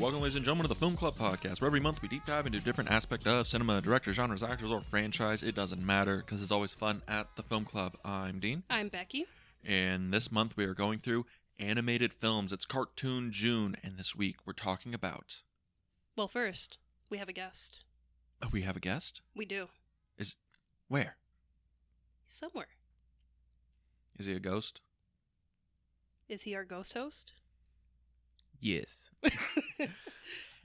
Welcome, ladies and gentlemen, to the Film Club Podcast, where every month we deep dive into a different aspect of cinema, directors, genres, actors, or franchise. It doesn't matter, because it's always fun at the Film Club. I'm Dean. I'm Becky. And this month we are going through animated films. It's Cartoon June, and this week we're talking about... Well, first, we have a guest. Oh, we have a guest? We do. Where? Somewhere. Is he a ghost? Is he our ghost host? Yes.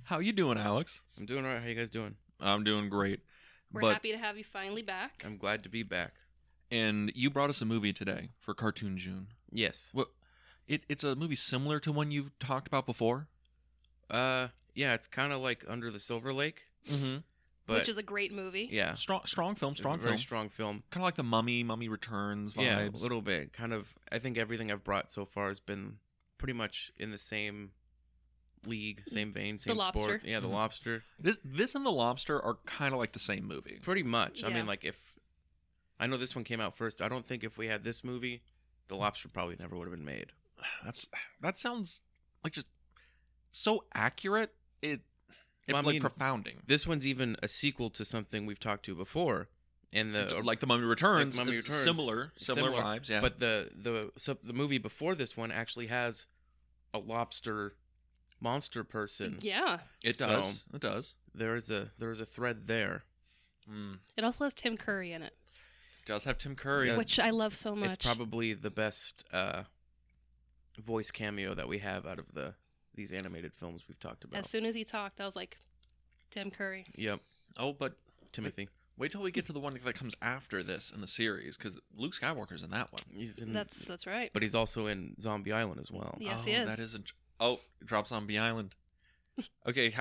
How you doing, Alex? I'm doing all right. How you guys doing? I'm doing great. We're happy to have you finally back. I'm glad to be back. And you brought us a movie today for Cartoon June. Yes. Well, it's a movie similar to one you've talked about before? Yeah, it's kind of like Under the Silver Lake. Mm-hmm. But Which is a great movie. yeah. Strong film. Very strong film. Kind of like the Mummy Returns vibes. Yeah, a little bit. Kind of, I think everything I've brought so far has been pretty much in the same league, same vein, same Lobster. sport. Yeah, The Mhm. Lobster. This and The Lobster are kind of like the same movie. Pretty much. I Yeah. mean, like, if... I know this one came out first. I don't think if we had this movie, The Lobster probably never would have been made. That sounds like just so accurate. Well, I mean, profounding. This one's even a sequel to something we've talked to before. And Like the Mummy Returns. Like Mummy it's Returns. Similar vibes. Yeah. But the movie before this one actually has a lobster monster person. Yeah. it so- does. It does. There is a thread there. It also has Tim Curry in it, It does have Tim Curry. Yeah. which I love so much. It's probably the best voice cameo that we have out of these animated films we've talked about. As soon as he talked, I was like, Tim Curry. Yep, Oh, but Timothy. wait till we get to the one that comes after this in the series, because Luke Skywalker's in that one. He's in, That's right. but he's also in Zombie Island as well. Yes, oh, he is. That isn't. Oh, it drops Zombie Island. Okay,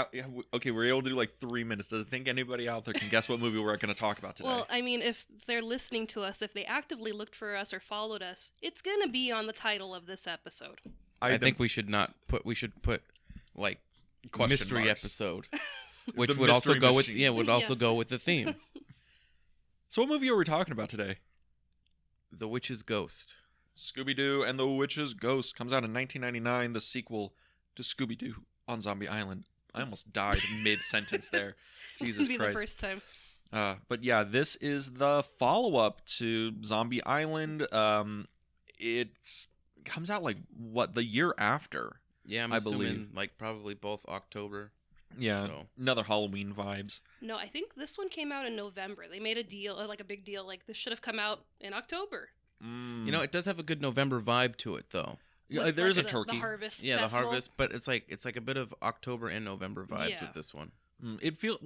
okay, we're able to do like 3 minutes. Does it think anybody out there can guess what movie we're going to talk about today? Well, I mean, if they're listening to us, if they actively looked for us or followed us, it's going to be on the title of this episode. I think we should not put. We should put like Question mystery marks. episode, which The would also mystery go with machine. would also Yes. go with the theme. So what movie are we talking about today? The Witch's Ghost. Scooby-Doo and the Witch's Ghost comes out in 1999, the sequel to Scooby-Doo on Zombie Island. I almost died mid-sentence there. Jesus It'll be Christ. the first time. But yeah, this is the follow-up to Zombie Island. It comes out like, the year after? Yeah, I'm I assuming believe. like probably both October. Yeah, So. another Halloween vibes. No, I think this one came out in November. They made a deal, like a big deal, like this should have come out in October. You know, it does have a good November vibe to it, though. Yeah, With, there is a like, turkey. The harvest Yeah, festival. the harvest, but it's like a bit of October and November vibes Yeah. with this one. It feels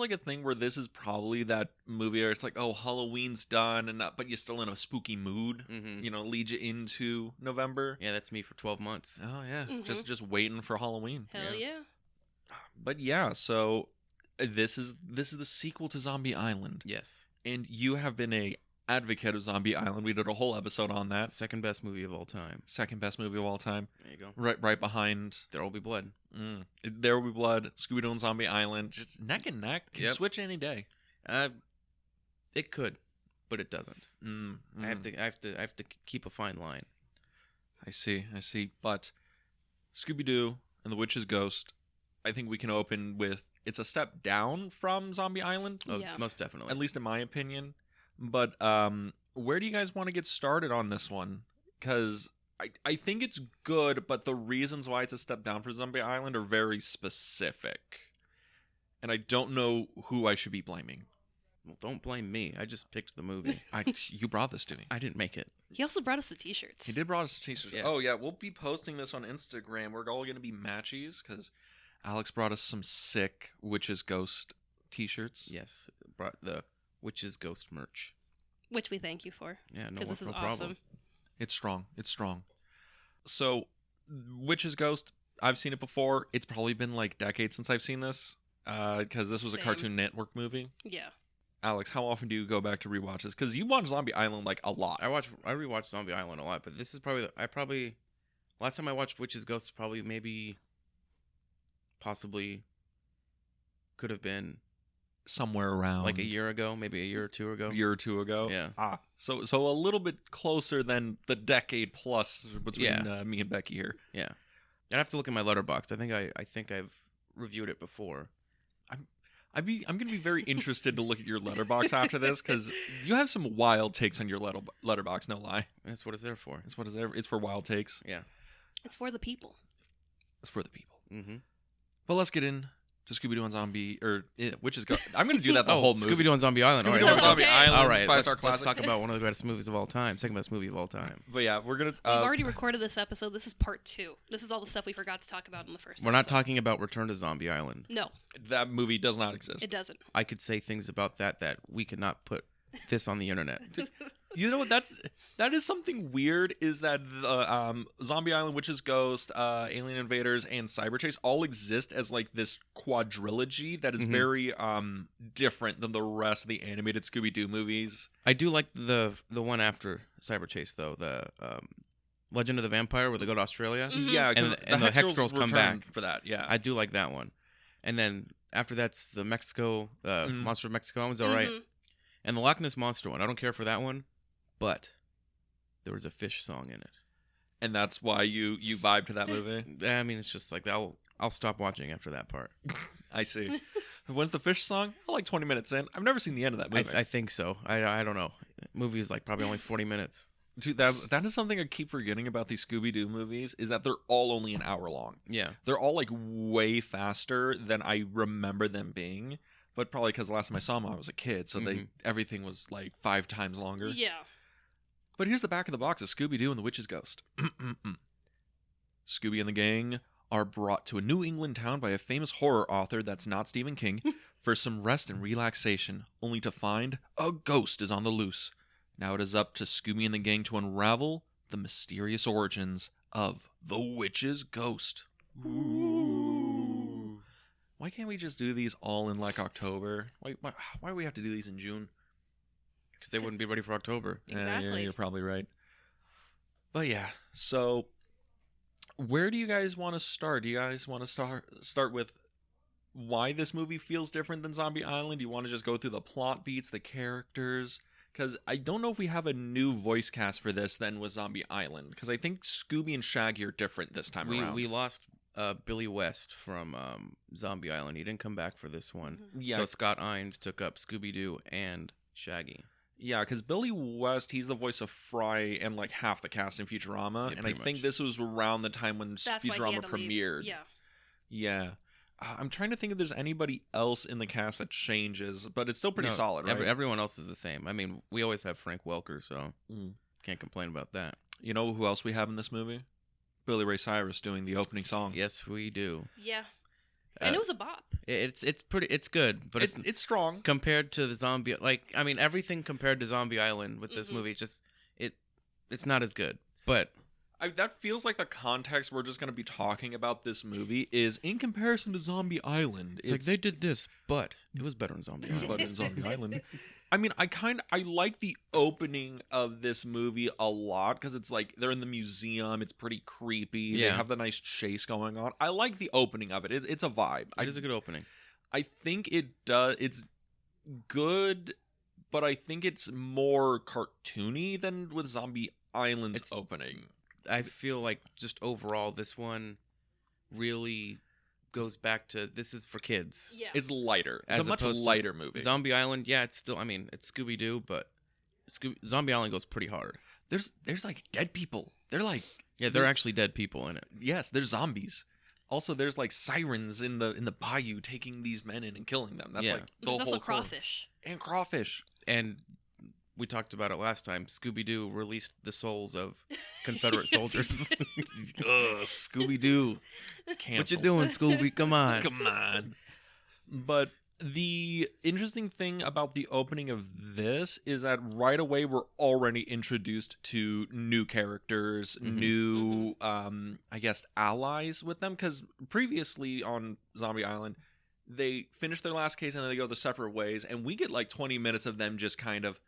like a thing where this is probably that movie where it's like, oh, Halloween's done, but you're still in a spooky mood. Mm-hmm. You know, lead you into November. Yeah, that's me for 12 months. Oh yeah, Mhm. just waiting for Halloween. Hell yeah. But yeah, so this is the sequel to Zombie Island, Yes, and you have been a advocate of Zombie Island. We did a whole episode on that. second best movie of all time. Second best movie of all time, There you go. right behind. There will be blood. There Will Be Blood, Scooby-Doo and Zombie Island, just neck and neck. Can Yep. switch any day. It could, but it doesn't. I have to keep a fine line. I see. But Scooby-Doo and the Witch's Ghost, I think we can open with, it's a step down from Zombie Island, Oh, Yeah. most definitely. at least in my opinion. But where do you guys want to get started on this one? Because I think it's good, but the reasons why it's a step down for Zombie Island are very specific. And I don't know who I should be blaming. Well, don't blame me. I just picked the movie. You brought this to me. I didn't make it. He also brought us the t-shirts. He did brought us t-shirts. Yes. Oh yeah, we'll be posting this on Instagram. We're all going to be matchies because Alex brought us some sick Witch's Ghost t-shirts. Yes, brought the Witch's Ghost merch. Which we thank you for. Yeah, no, Because this is no awesome. problem. It's strong. So, Witch's Ghost, I've seen it before. It's probably been like decades since I've seen this because this was a Same. Cartoon Network movie. Yeah. Alex, how often do you go back to rewatch this? Because you watch Zombie Island like a lot. I rewatched Zombie Island a lot, but this is probably last time I watched Witch's Ghost is probably possibly could have been Somewhere around like a year ago, maybe a year or two ago. a year or two ago. Yeah. So a little bit closer than the decade plus between Yeah. me and Becky here. Yeah. I'd have to look at my letterbox. I think I've reviewed it before. I'm gonna be very interested to look at your letterbox after this, because you have some wild takes on your letterbox. No lie, That's what it's there for. it's what is there. It's for wild takes. Yeah. It's for the people. It's for the people. Mm-hmm. But let's get in to Scooby-Doo and Zombie, or Witches Go. I'm gonna do that the whole movie. Scooby-Doo on Zombie Island. Scooby-Doo All on right, Zombie Okay. Island. all right. Five-star Let's classic. talk about one of the best movies of all time. Second best movie of all time. But yeah, we're gonna. We've already recorded this episode. This is part 2. This is all the stuff we forgot to talk about in the first We're not episode. talking about Return to Zombie Island. No, That movie does not exist. it doesn't. I could say things about that we could not put this on the internet. You know what? That is something weird. Is that the Zombie Island, Witches Ghost, Alien Invaders, and Cyber Chase all exist as like this quadrilogy that is Mhm. very different than the rest of the animated Scooby-Doo movies. I do like the one after Cyber Chase though, the Legend of the Vampire, where they go to Australia. Mhm. Yeah, because And the Hex Girls come return back. for that. Yeah, I do like that one. And then after that's the Mexico Monster of Mexico one's all right. Mhm. And the Loch Ness Monster one, I don't care for that one, but there was a fish song in it. and that's why you vibe to that movie. I mean, it's just like I'll stop watching after that part. I see. When's the fish song? Oh, like 20 minutes in. I've never seen the end of that movie. I think so. I don't know. Movie is like probably only 40 minutes. Dude, that is something I keep forgetting about these Scooby-Doo movies, is that they're all only an hour long. Yeah. They're all like way faster than I remember them being, but probably because the last time I saw them I was a kid, so Mhm. everything was like 5 times longer. Yeah. But here's the back of the box of Scooby-Doo and the Witch's Ghost. Scooby and the gang are brought to a New England town by a famous horror author that's not Stephen King for some rest and relaxation, only to find a ghost is on the loose. Now it is up to Scooby and the gang to unravel the mysterious origins of the Witch's Ghost. Ooh. Why can't we just do these all in like October? Why do we have to do these in June? Because they wouldn't be ready for October. Yeah, Exactly. you're probably right. But yeah, so where do you guys want to start? Do you guys want to start with why this movie feels different than Zombie Island? Do you want to just go through the plot beats, the characters? Because I don't know if we have a new voice cast for this than with Zombie Island. Because I think Scooby and Shaggy are different this time around. We lost Billy West from Zombie Island. He didn't come back for this one. Yeah. So Scott Ines took up Scooby-Doo and Shaggy. Yeah, because Billy West, he's the voice of Fry and like half the cast in Futurama. Yeah, And I pretty think much. this was around the time when That's why he Futurama had to leave. premiered. Yeah. Yeah. I'm trying to think if there's anybody else in the cast that changes, but it's still pretty No, solid, right? Everyone else is the same. I mean, we always have Frank Welker, so Mm. can't complain about that. You know who else we have in this movie? Billy Ray Cyrus doing the opening song. Yes, we do. Yeah. And Uh, it was a bop. It's good, but It's strong. compared to the zombie, like I mean, everything compared to Zombie Island with this Mhm. movie, it's not as good. But That feels like the context we're just going to be talking about this movie is in comparison to Zombie Island. it's like they did this, but it was better in Zombie It was Island. better than Zombie Island. I mean, I like the opening of this movie a lot because it's like they're in the museum. It's pretty creepy. They Yeah. have the nice chase going on. I like the opening of it. It's a vibe. It is a good opening. I think it does. It's good, but I think it's more cartoony than with Zombie Island's It's- opening. I feel like just overall, this one really goes back to this is for kids. Yeah. It's lighter. It's As a much opposed to lighter movie. Zombie Island, yeah, it's still. I mean, it's Scooby Doo, but Zombie Island goes pretty hard. There's like dead people. They're like Yeah, they're actually dead people in it. yes, there's zombies. Also, there's like sirens in the bayou taking these men in and killing them. That's Yeah. like the There's whole also core. crawfish. And crawfish. And we talked about it last time. Scooby Doo released the souls of Confederate Yes, he soldiers. did. Ugh, Scooby Doo. What you doing, Scooby? Come on. Come on. But the interesting thing about the opening of this is that right away we're already introduced to new characters, Mhm. new, I guess, allies with them. Because previously on Zombie Island, they finish their last case and then they go their separate ways. And we get like 20 minutes of them just kind of,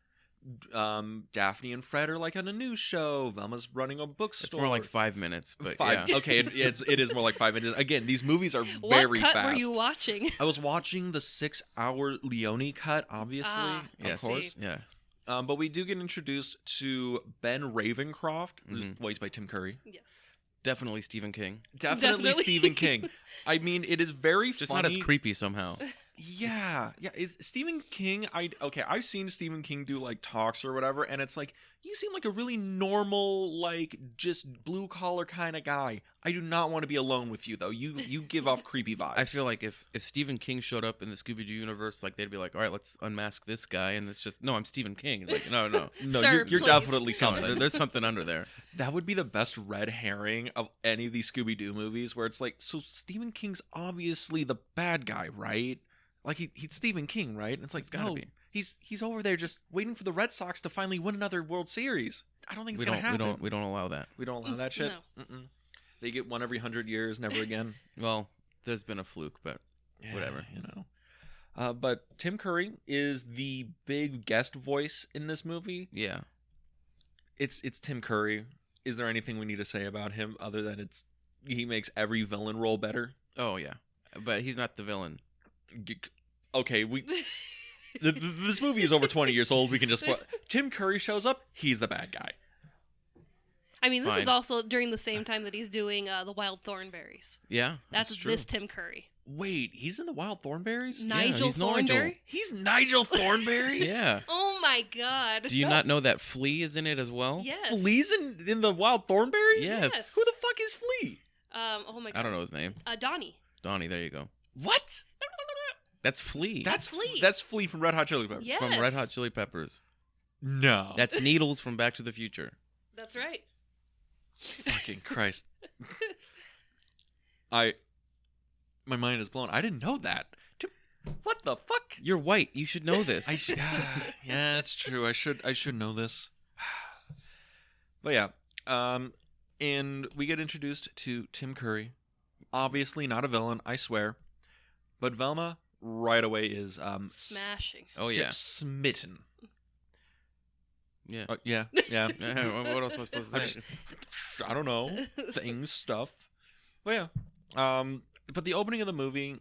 Daphne and Fred are like on a news show. Velma's running a bookstore. It's more like 5 minutes, but Five. yeah. Okay, it is more like 5 minutes. Again, these movies are What very cut fast. were you watching? I was watching the 6-hour Leone cut, obviously, Ah, of Yes. course. Yeah. But we do get introduced to Ben Ravencroft, who's Mhm. voiced by Tim Curry, Yes. Definitely Stephen King. Definitely Stephen King. I mean, it is very Just funny. not as creepy somehow. Yeah. Is Stephen King? I've seen Stephen King do like talks or whatever, and it's like you seem like a really normal, like just blue collar kind of guy. I do not want to be alone with you though. You give off creepy vibes. I feel like if Stephen King showed up in the Scooby-Doo universe, like they'd be like, all right, let's unmask this guy, and it's just no, I'm Stephen King. Like no, no, Sir, you're please. definitely something. there's something under there. That would be the best red herring of any of these Scooby-Doo movies, where it's like, so Stephen King's obviously the bad guy, right? Like he's Stephen King, right? And it's like, gotta no, be. he's over there just waiting for the Red Sox to finally win another World Series. I don't think it's gonna happen. We don't allow that. We don't allow that shit. No. Mm-mm. They get one every 100 years, never again. Well, there's been a fluke, but whatever. You know. But Tim Curry is the big guest voice in this movie. Yeah. It's Tim Curry. Is there anything we need to say about him other than he makes every villain role better? Oh yeah, but he's not the villain. Okay, this movie is over 20 years old. We can just Tim Curry shows up. He's the bad guy. I mean, this Fine. is also during the same time that he's doing the Wild Thornberries. Yeah, That's true. this Tim Curry. Wait, he's in the Wild Thornberries? Nigel he's Nigel. Thornberry? He's Nigel Thornberry? Yeah. Oh my god. Do you not know that Flea is in it as well? Yes. Flea's in the Wild Thornberries? Yes. Who the fuck is Flea? Oh my god. I don't know his name. Donnie. Donnie. There you go. What? That's Flea. That's Flea. That's Flea from Red Hot Chili Peppers. Yes. from Red Hot Chili Peppers. No. That's Needles from Back to the Future. That's right. Fucking Christ. My mind is blown. I didn't know that. What the fuck? You're white. You should know this. I should. Yeah, that's true. I should know this. But yeah, and we get introduced to Tim Curry. Obviously not a villain, I swear. But Velma right away is Smashing. Oh yeah. just smitten. Yeah. Yeah. What else am I supposed to say? I don't know. Things, stuff. But yeah. But the opening of the movie,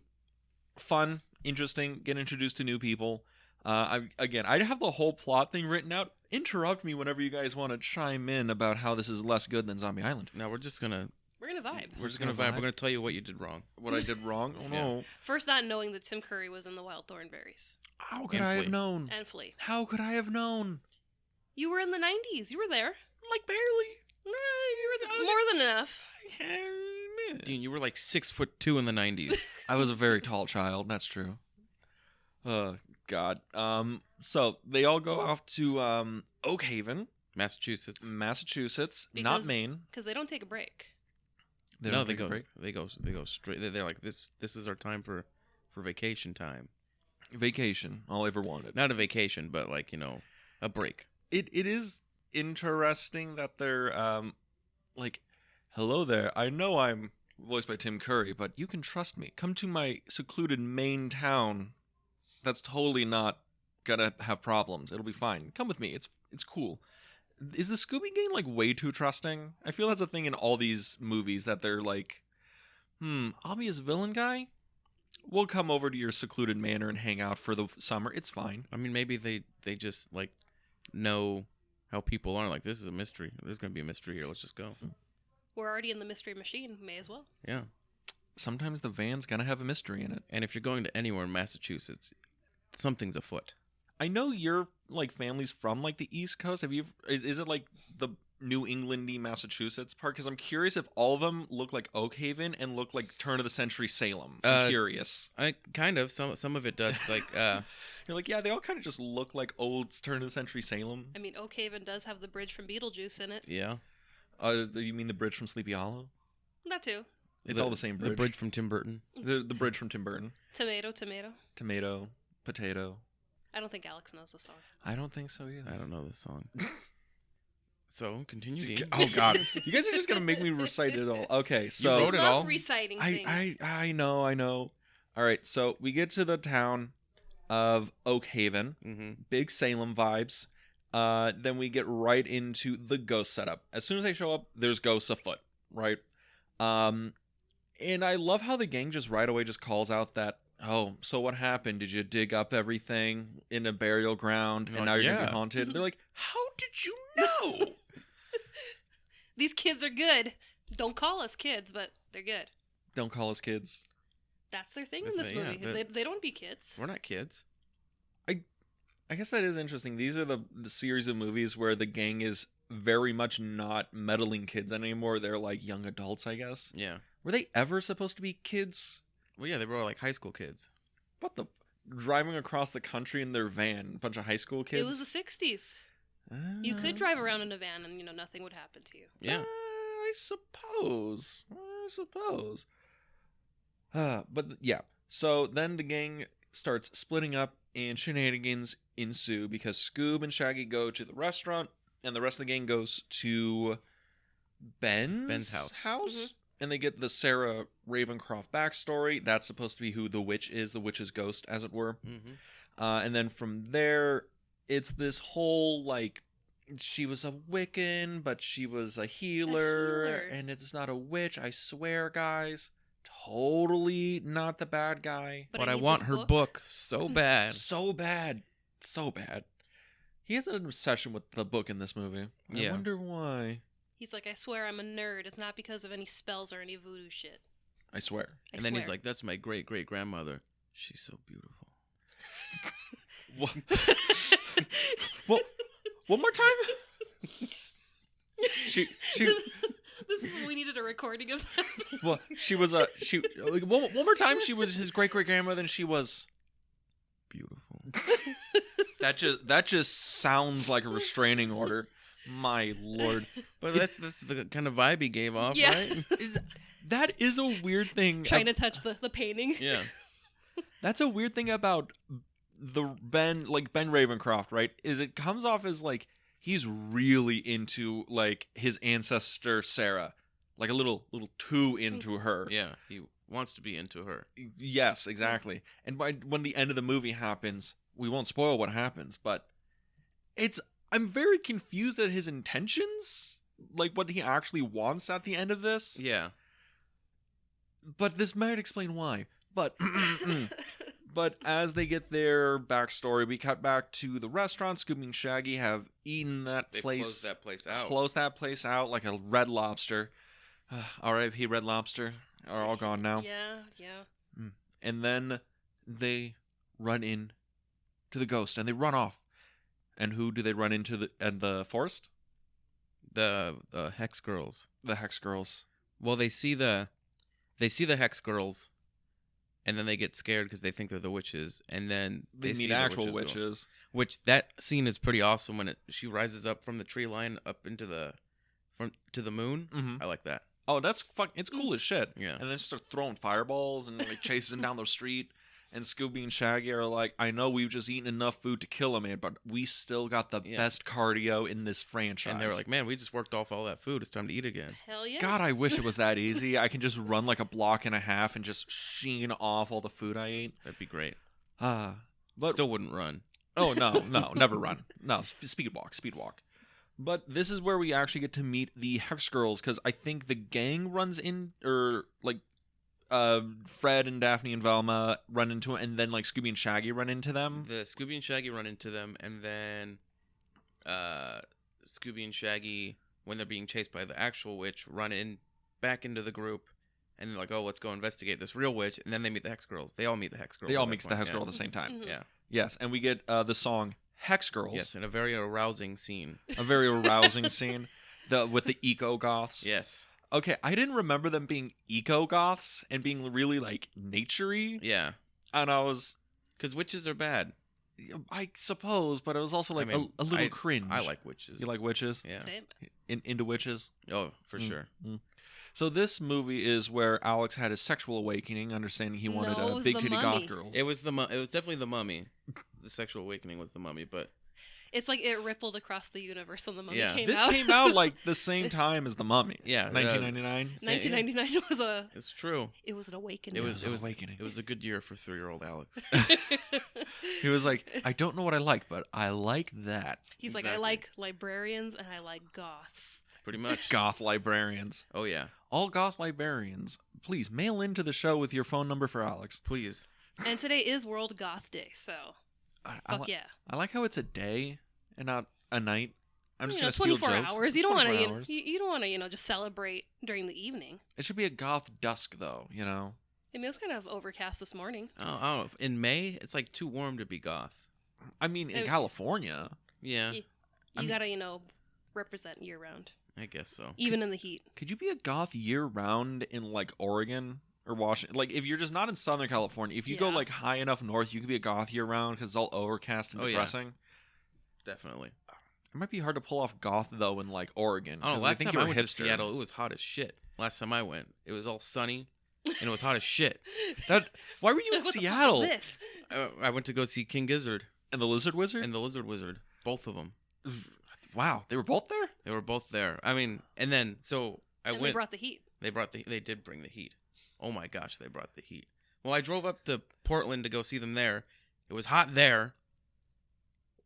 fun, interesting, get introduced to new people. I have the whole plot thing written out. Interrupt me whenever you guys want to chime in about how this is less good than Zombie Island. No, we're just gonna vibe. We're just gonna vibe. We're gonna tell you what you did wrong. What I did wrong? Oh no. First, not knowing that Tim Curry was in the Wild Thornberries. How could And I have Flea. known? And Flea. How could I have known? You were in the 90s. You were there. Like barely. No, you were more than enough. Dean, you were like 6'2" in the 90s. I was a very tall child. That's true. Oh God. So they all go off to Oakhaven, Massachusetts. Massachusetts, Because- not Maine. Because they don't take a break. They no, don't they take a go. break. They go straight. They're like this. This is our time for vacation time. Vacation. All I ever wanted. Not a vacation, but like a break. It is interesting that they're like, hello there. I know I'm voiced by Tim Curry, but you can trust me. Come to my secluded Maine town. That's totally not gonna have problems. It'll be fine. Come with me. It's cool. Is the Scooby Gang like way too trusting? I feel that's a thing in all these movies that they're like, obvious villain guy. We'll come over to your secluded manor and hang out for the summer. It's fine. I mean, maybe they just like know how people are. Like, this is a mystery. There's gonna be a mystery here. Let's just go. We're already in the mystery machine. May as well. Yeah. Sometimes the van's gonna have a mystery in it. And if you're going to anywhere in Massachusetts, something's afoot. I know your like family's from like the East Coast. Have you? Is it like the New Englandy Massachusetts part? Because I'm curious if all of them look like Oakhaven and look like turn of the century Salem. I'm curious. I kind of some of it does. Like You're like, yeah, they all kind of just look like old turn of the century Salem. I mean, Oakhaven does have the bridge from Beetlejuice in it. yeah. You mean the bridge from Sleepy Hollow? That too. It's all the same bridge. The bridge from Tim Burton. The bridge from Tim Burton. Tomato. Tomato, potato. I don't think Alex knows the song. I don't think so either. I don't know this song. So continue. Dean. Oh God, you guys are just gonna make me recite it all. Okay, so wrote it love all? reciting things. I know. All right, so we get to the town of Oakhaven. Mm-hmm. Big Salem vibes. Then we get right into the ghost setup. As soon as they show up, there's ghosts afoot, right? And I love how the gang just right away just calls out that, oh, so what happened? Did you dig up everything in a burial ground and now you're gonna be haunted? They're like, how did you know? These kids are good. Don't call us kids, but they're good. Don't call us kids. That's their thing That's in this yeah, movie. They don't be kids. We're not kids. I guess that is interesting. These are the series of movies where the gang is very much not meddling kids anymore. They're like young adults, I guess. Yeah. Were they ever supposed to be kids? Well, yeah, they were all like high school kids. What the? Driving across the country in their van, a bunch of high school kids? It was the 60s. You could drive around in a van and, nothing would happen to you. Yeah. I suppose. But yeah. So then the gang starts splitting up and shenanigans ensue because Scoob and Shaggy go to the restaurant and the rest of the gang goes to Ben's house. Mhm. And they get the Sarah Ravencroft backstory. That's supposed to be who the witch is, the witch's ghost, as it were. Mm-hmm. And then from there, it's this whole, like, she was a Wiccan, but she was a healer, and it's not a witch, I swear, guys. Totally not the bad guy. But I need want this her book so bad. So bad. He has an obsession with the book in this movie. I Yeah. wonder why. He's like, I swear I'm a nerd. It's not because of any spells or any voodoo shit. I swear. And then he's like, that's my great-great-grandmother. She's so beautiful. What? Well, one more time? She This is we needed a recording of that. well, she was a she like, one more time she was his great-great-grandmother and she was Beautiful. that just sounds like a restraining order. My lord. But that's the kind of vibe he gave off, Yeah. right? That is a weird thing. Trying to touch the painting. Yeah. That's a weird thing about the Ben Ravencroft, right? Is it comes off as like he's really into like his ancestor Sarah, like a little too into her. Yeah. He wants to be into her. Yes, exactly. And when the end of the movie happens, we won't spoil what happens, but I'm very confused at his intentions, like what he actually wants at the end of this. Yeah. But this might explain why. But but as they get their backstory, we cut back to the restaurant. Scooby and Shaggy have eaten that They place. closed that place out. Closed that place out like a Red Lobster. R.I.P. Red Lobster are all gone now. Yeah. And then they run in to the ghost and they run off. And who do they run into in the forest? The Hex Girls. The Hex Girls. Well, they see the Hex Girls, and then they get scared because they think they're the witches, and then They see meet the actual witches. witches. Which that scene is pretty awesome when she rises up from the tree line up into to the moon. Mm-hmm. I like that. Oh, that's it's cool as shit. Yeah. And then she starts throwing fireballs and like chases him down the street. And Scooby and Shaggy are like, I know we've just eaten enough food to kill him, man, but we still got the best cardio in this franchise. And they were like, man, we just worked off all that food. It's time to eat again. Hell yeah. God, I wish it was that easy. I can just run like a block and a half and just sheen off all the food I ate. That'd be great. But Still wouldn't run. Oh, no, never run. No, speed walk. But this is where we actually get to meet the Hex Girls, because I think the gang runs in, or like, Fred and Daphne and Velma run into it, and then like Scooby and Shaggy run into them. The Scooby and Shaggy run into them, and then Scooby and Shaggy, when they're being chased by the actual witch, run back into the group, and they're like, oh, let's go investigate this real witch, and then they meet the Hex Girls. They all meet the Hex Girls. They all at that meet the point, Hex yeah. Girl at the same time. Mhm. Yeah. Yes, and we get the song Hex Girls. Yes, in a very arousing scene. A very arousing scene. With the eco goths. Yes. Okay, I didn't remember them being eco goths and being really like naturey. Yeah. And I was, Because witches are bad. I suppose, but it was also like I mean, a little cringe. I like witches. You like witches? Yeah. Same. Into witches? Oh, for sure. So this movie is where Alex had his sexual awakening, understanding he wanted No, it a was big the titty mummy. goth girls. It was definitely the mummy. The sexual awakening was the mummy, but It's like it rippled across the universe when the mummy Yeah. came This out. came out like the same time as The Mummy. yeah, 1999. 1999 was It's true. It was an awakening. It was awakening. It was a good year for 3-year-old Alex. He was like, I don't know what I like, but I like that. He's like, I Exactly. like librarians and I like goths. Pretty much. Goth librarians. Oh yeah. All goth librarians, please mail into the show with your phone number for Alex. Please. And today is World Goth Day, so I fuck yeah. I like how it's a day and not a night. I'm just You know, gonna steal 24 jokes. hours. You don't want 24 to. hours. You don't want to. Just celebrate during the evening. It should be a goth dusk, though. You know. I mean, it was kind of overcast this morning. I don't know. In May, it's like too warm to be goth. I mean, in It- California. Yeah, You I'm- gotta, represent year round, I guess so. even in the heat. Could you be a goth year round in like Oregon or Washington? Like, if you're just not in Southern California, if you go Yeah. like high enough north, you could be a goth year round because it's all overcast and Oh, yeah. depressing. Definitely. It might be hard to pull off goth though in like Oregon. I don't know. 'cause Last think time you're I a went to hipster. Seattle, it was hot as shit. Last time I went, it was all sunny, and it was hot as shit. Why were you in What the fuck is Seattle? this? I went to go see King Gizzard And the Lizard Wizard? and the Lizard Wizard, both of them. Wow, they were both there. They were both there. I mean, and then so I And went. they brought the heat. They did bring the heat. Oh my gosh, they brought the heat. Well, I drove up to Portland to go see them there. It was hot there.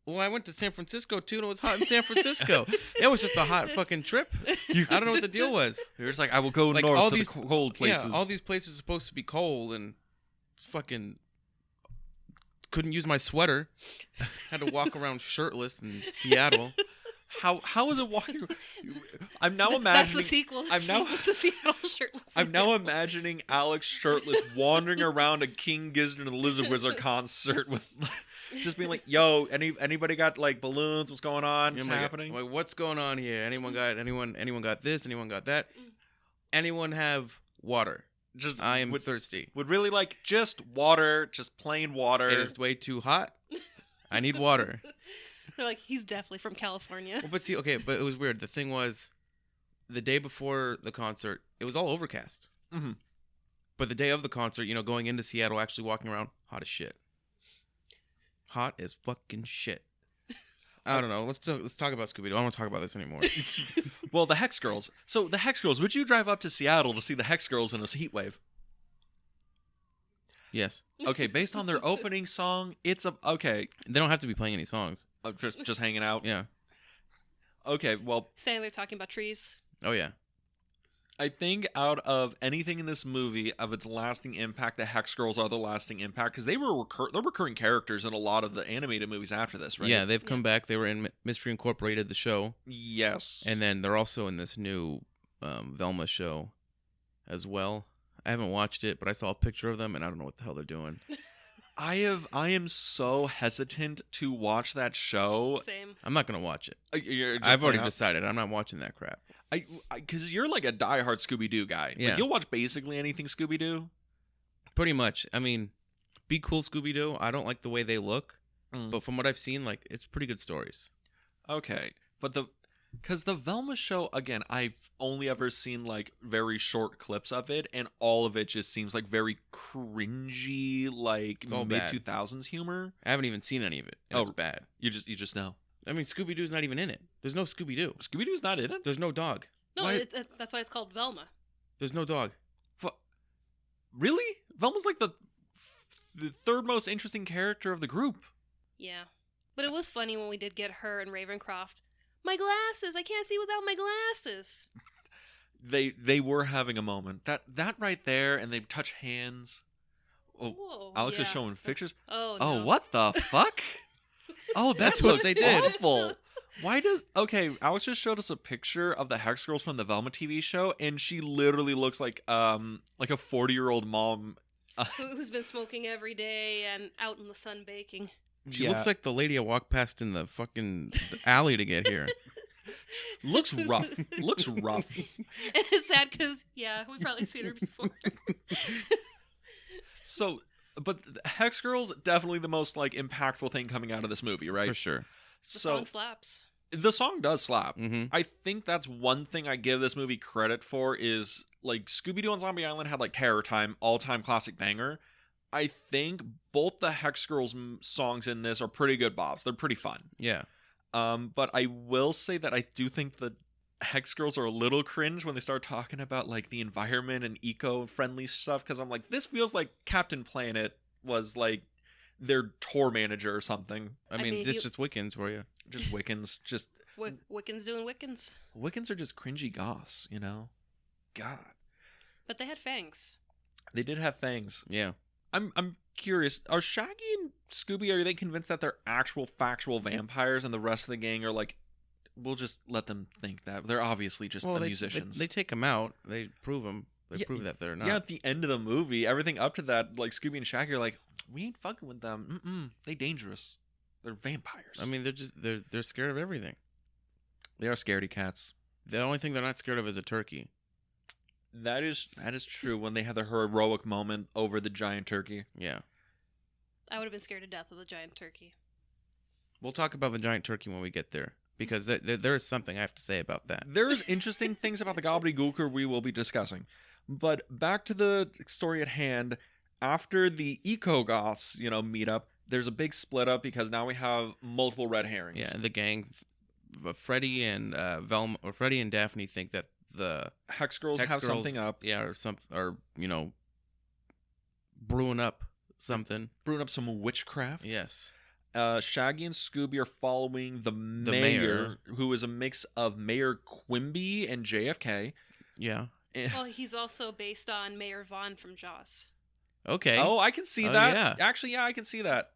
Well, I went to San Francisco too, and it was hot in San Francisco. It was just a hot fucking trip. I don't know what the deal was. You're just like, I will go Like, north all to these- the cold places. Yeah, all these places are supposed to be cold, and fucking couldn't use my sweater. Had to walk around shirtless in Seattle. How is it walking? I'm now That's imagining. the sequel. I'm now- sequel to Seattle shirtless. I'm now imagining Alex shirtless wandering around a King Gizzard and the Lizard Wizard concert with, just being like, "Yo, anybody got like balloons? What's going on? What's I'm like, happening?" Like, what's going on here? Anyone got this? Anyone got that? Anyone have water? Just I am would thirsty. really like just water, just plain water. It is way too hot. I need water. They're like, he's definitely from California. Well, but see, okay, but it was weird. The thing was, the day before the concert, it was all overcast. Mhm. But the day of the concert, going into Seattle, actually walking around, hot as shit. Hot as fucking shit. I don't know. Let's talk about Scooby-Doo. I don't want to talk about this anymore. Well, the Hex Girls. So the Hex Girls. Would you drive up to Seattle to see the Hex Girls in a heat wave? Yes. Okay, based on their opening song, it's okay. They don't have to be playing any songs. Just hanging out. Yeah. Okay, well, Standing there talking about trees. Oh, yeah. I think out of anything in this movie of its lasting impact, the Hex Girls are the lasting impact because they were they're recurring characters in a lot of the animated movies after this, right? Yeah, they've come back. They were in Mystery Incorporated, the show. Yes. And then they're also in this new Velma show as well. I haven't watched it, but I saw a picture of them, and I don't know what the hell they're doing. I am so hesitant to watch that show. Same. I'm not going to watch it. You're just I've already pointing out- decided. I'm not watching that crap. because you're like a diehard Scooby-Doo guy. Yeah. Like, you'll watch basically anything Scooby-Doo. Pretty much. I mean, be cool, Scooby-Doo. I don't like the way they look, Mm. but from what I've seen, like, it's pretty good stories. Okay, but because the Velma show, again, I've only ever seen like very short clips of it, and all of it just seems like very cringy, like It's all mid bad. 2000s humor. I haven't even seen any of it, and Oh. it's bad. You just know I mean, Scooby-Doo's not even in it. There's no Scooby-Doo. Scooby-Doo's not in it. There's no dog. No, Why- that's why it's called Velma. There's no dog. Really? Velma's like the third most interesting character of the group. Yeah. But it was funny when we did get her and Ravencroft. My glasses! I can't see without my glasses! They were having a moment. That right there, and they touch hands. Oh, Whoa. Alex is yeah. showing pictures. Oh, Oh, no. what the fuck? Oh, That's that what looks they did. awful. Why does Alex just showed us a picture of the Hex Girls from the Velma TV show, and she literally looks like a 40-year-old mom. Who's been smoking every day and out in the sun baking. She looks like the lady I walked past in the fucking alley to get here. looks rough. Looks rough. And it's sad because, yeah, we've probably seen her before. So, but Hex Girls definitely the most like impactful thing coming out of this movie, right? For sure. The So song slaps. the song does slap. Mm-hmm. I think that's one thing I give this movie credit for is like Scooby-Doo on Zombie Island had like Terror Time, all-time classic banger. I think both the Hex Girls songs in this are pretty good bops. They're pretty fun. Yeah. But I will say that I do think the Hex Girls are a little cringe when they start talking about like the environment and eco-friendly stuff, because I'm like, this feels like Captain Planet was like their tour manager or something. I I mean, mean, this you- just Wiccans for you. Just Wiccans. Just Wiccans doing Wiccans. Wiccans are just cringy goths, you know? God. But they had fangs. They did have fangs. Yeah. I'm curious. Are Shaggy and Scooby, are they convinced that they're actual factual vampires and the rest of the gang are like we'll just let them think that they're obviously just the musicians. They take them out. They prove them. They prove that they're not. Yeah, at the end of the movie, everything up to that, like Scooby and Shaggy are like, we ain't fucking with them. They dangerous. They're vampires. I mean, they're scared of everything. They are scaredy cats. The only thing they're not scared of is a turkey. That is true. When they had their heroic moment over the giant turkey. Yeah. I would have been scared to death of the giant turkey. We'll talk about the giant turkey when we get there, because there is something I have to say about that. There's interesting things about the gobbledygooker we will be discussing. But back to the story at hand. After the eco-goths, meet up, there's a big split up because now we have multiple red herrings. Yeah, the gang, Freddy and Velma, or Freddy and Daphne think that the Hex girls have something up. Yeah, or brewing up something. Brewing up some witchcraft. Yes. Shaggy and Scooby are following the mayor, who is a mix of Mayor Quimby and JFK. Yeah. Well, he's also based on Mayor Vaughn from Jaws. Okay. Oh, I can see that. Yeah. Actually, yeah, I can see that.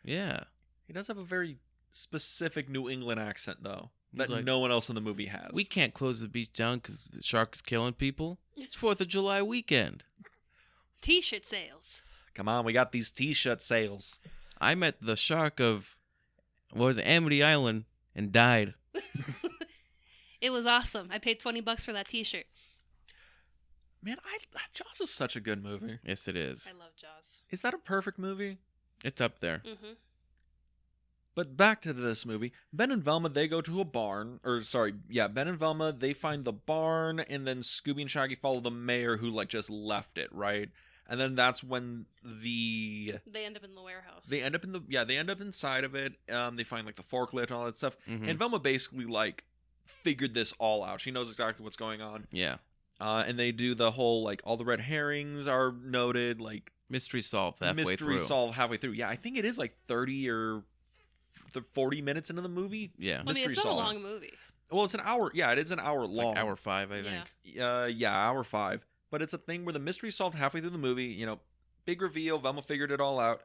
Yeah. He does have a very specific New England accent, though, that like, no one else in the movie has. We can't close the beach down because the shark is killing people. It's 4th of July weekend. T-shirt sales. Come on, we got these T-shirt sales. I met the shark of, Amity Island and died. It was awesome. I paid $20 for that T-shirt. Man, Jaws is such a good movie. Yes, it is. I love Jaws. Is that a perfect movie? It's up there. Mm-hmm. But back to this movie. Ben and Velma, they go to a barn. Ben and Velma, they find the barn, and then Scooby and Shaggy follow the mayor who, just left it, right? And then that's when they end up in the warehouse. They end up inside of it. They find, the forklift and all that stuff. Mm-hmm. And Velma basically, figured this all out. She knows exactly what's going on. Yeah. And they do the whole, all the red herrings are noted, mystery solved halfway through. Solved halfway through. Yeah, I think it is 30 or 40 minutes into the movie. Yeah. It's not a long movie. Well, it's an hour. Yeah, it is an hour long. Like hour 5, I think. Yeah, hour 5. But it's a thing where the mystery solved halfway through the movie. Big reveal. Velma figured it all out.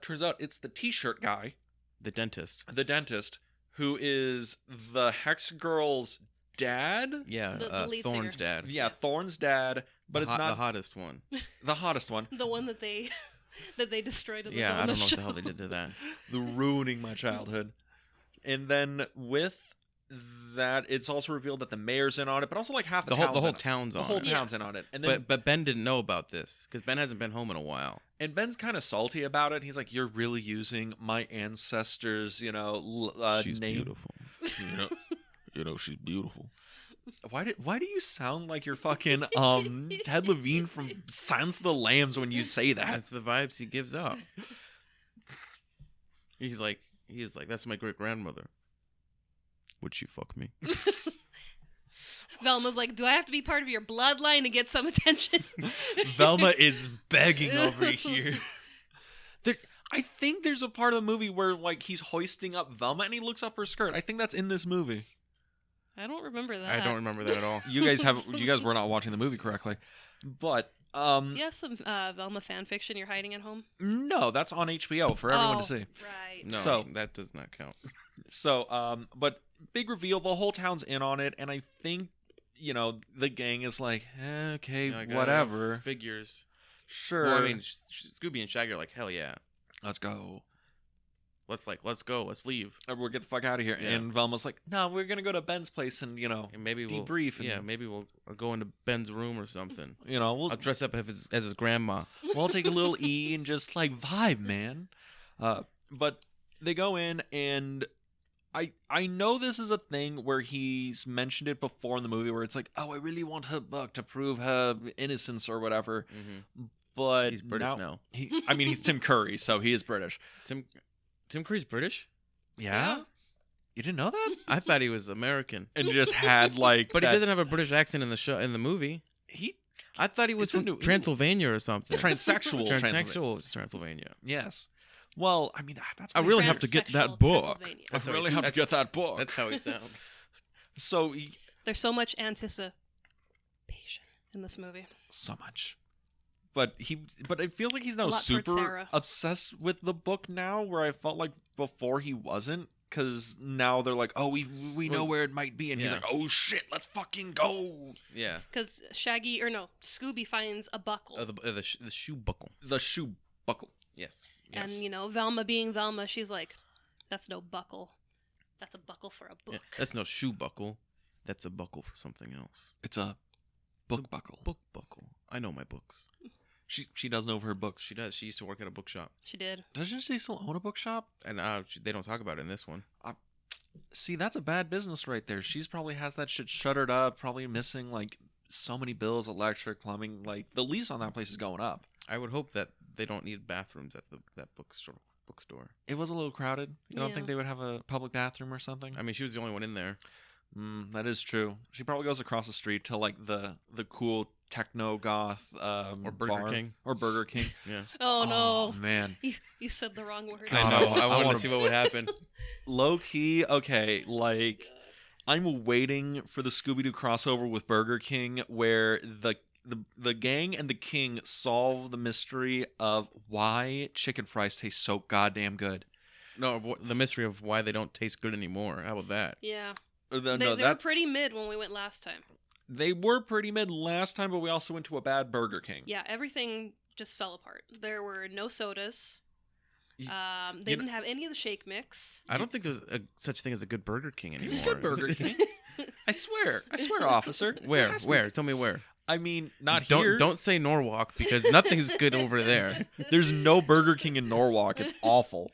Turns out it's the T-shirt guy. The dentist. The dentist, who is the Hex girl's dad. Yeah, the lead Thorne's singer. dad. Yeah, Thorne's dad. But it's not the hottest one. The hottest one. The one that they destroyed in the I don't know show. what the hell they did to that. The ruining my childhood. And then with that, it's also revealed that the mayor's in on it, but also half the whole town's on it. The whole town's in on it. And then, but Ben didn't know about this because Ben hasn't been home in a while. And Ben's kind of salty about it. He's like, "You're really using my ancestors, She's name." beautiful. She's beautiful. Why do you sound like you're fucking Ted Levine from Silence of the Lambs when you say that? That's the vibes he gives off. He's like, that's my great grandmother. Would she fuck me? Velma's like, do I have to be part of your bloodline to get some attention? Velma is begging over here. I think there's a part of the movie where he's hoisting up Velma and he looks up her skirt. I think that's in this movie. I don't remember that. I don't remember that at all. You guys were not watching the movie correctly. But you have some Velma fan fiction you're hiding at home? No, that's on HBO for everyone to see. Right. No, that does not count. So, but big reveal, the whole town's in on it, and I think, the gang is like, okay, whatever. Figures. Sure. Well, I mean, Scooby and Shaggy are like, hell yeah. Let's go. Let's go. Let's leave. We'll get the fuck out of here. Yeah. And Velma's like, no, we're going to go to Ben's place and, and maybe debrief. Maybe we'll go into Ben's room or something. I'll dress up as his grandma. We'll take a little E and just, vibe, man. But they go in and I know this is a thing where he's mentioned it before in the movie where it's like, oh, I really want her book to prove her innocence or whatever. Mm-hmm. But he's British now. He's Tim Curry, so he is British. Tim Curry's British? Yeah? You didn't know that? I thought he was American. And just had But he doesn't have a British accent in the movie. I thought he was from Transylvania or something. Transsexual Transylvania. Yes. Well, I mean, that's. I really have to get that book. I really have to get that book. That's how he sounds. So there's so much anticipation in this movie. So much. But it feels like he's now super obsessed with the book now, where I felt like before he wasn't. because now they're like, oh, we know where it might be, and he's Yeah. like, oh shit, let's fucking go. Yeah. Because Scooby finds a buckle. The shoe buckle. The shoe buckle. Yes. And, Velma being Velma, she's like, that's no buckle. That's a buckle for a book. Yeah, that's no shoe buckle. That's a buckle for something else. It's a book buckle. Book buckle. I know my books. She does know her books. She does. She used to work at a bookshop. She did. Doesn't she still own a bookshop? And they don't talk about it in this one. See, that's a bad business right there. She's probably has that shit shuttered up, probably missing like so many bills, electric, plumbing. Like the lease on that place is going up. I would hope that they don't need bathrooms at that bookstore. It was a little crowded. You don't think they would have a public bathroom or something? I mean, she was the only one in there. That is true. She probably goes across the street to like the cool techno goth Or Burger King. or Burger King. Yeah. Oh, no. Man, You said the wrong word. I know. I wanted wanna- to see what would happen. low key. Okay, like I'm waiting for the Scooby-Doo crossover with Burger King, where the gang and the king solve the mystery of why chicken fries taste so goddamn good. No, the mystery of why they don't taste good anymore. How about that? Yeah. Or They were pretty mid when we went last time. They were pretty mid last time, but we also went to a bad Burger King. Yeah, everything just fell apart. There were no sodas. You- They didn't have any of the shake mix. I don't think there's such thing as a good Burger King anymore. There's a good Burger King. I swear, officer. Where? Ask me. Where? Tell me where. I mean, not don't, here. Don't say Norwalk because nothing's good over there. There's no Burger King in Norwalk. It's awful.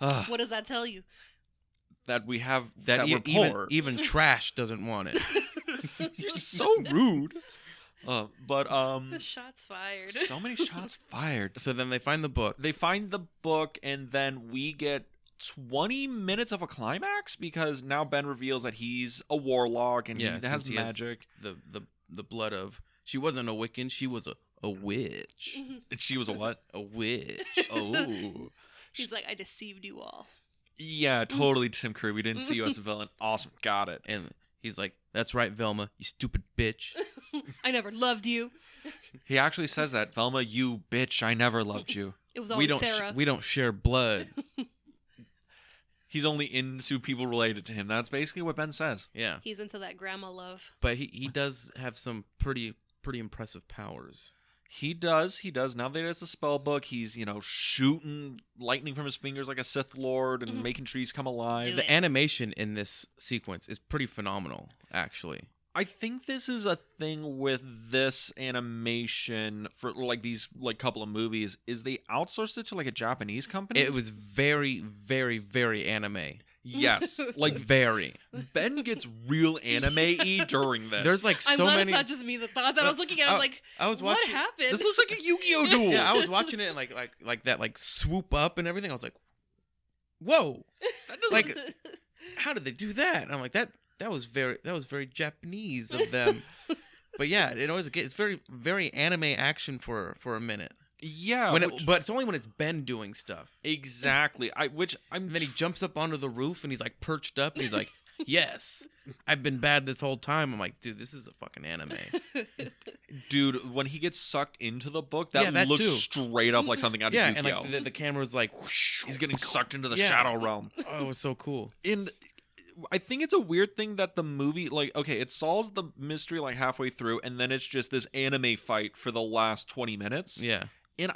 Ugh, What does that tell you? that we have That we're poor. even trash doesn't want it. You're so rude. But Shots fired. so many shots fired. So then they find the book. They find the book, and then we get 20 minutes of a climax because now Ben reveals that he's a warlock and Yeah, he has since he has magic. The blood of. She wasn't a Wiccan. She was a witch. She was a what? A witch. Oh. He's like, I deceived you all. Yeah, totally, Tim Curry. We didn't see you as a villain. Awesome. Got it. And he's like, "That's right, Velma. You stupid bitch." I never loved you. He actually says that. Velma, you bitch. I never loved you. It was always we don't. Sarah. We don't share blood. He's only into people related to him. That's basically what Ben says. Yeah, He's into that grandma love. but he does have some pretty impressive powers. He does. Now that he has the spell book, he's, shooting lightning from his fingers like a Sith Lord and making trees come alive. Do The it. animation in this sequence is pretty phenomenal, actually. I think this is a thing with this animation for like these like couple of movies is they outsourced it to like a Japanese company. It was very, very, very anime. Yes, like Very. Ben gets real anime-y during this. There's like I'm so glad many. it's not just me that thought that. I was looking at it, I was like, I was what watching. happened? this looks like a Yu-Gi-Oh duel. Yeah, I was watching it and like that like swoop up and everything. I was like, whoa! That doesn't- Like, how did they do that? And I'm like that was very Japanese of them. But yeah, it's very very anime action for a minute. yeah, But it's only when it's Ben doing stuff. exactly. And And then he jumps up onto the roof and he's like perched up and he's like, "Yes, I've been bad this whole time." I'm like, dude, this is a fucking anime. dude, when he gets sucked into the book, that, Yeah, that looks too. straight up like something out of Yeah, Yu-Gi-Oh. and like the camera's like, whoosh. He's getting sucked into the Yeah. shadow realm. Oh, it was so cool. And I think it's a weird thing that the movie, like, okay, it solves the mystery like halfway through, and then it's just this anime fight for the last 20 minutes. Yeah. And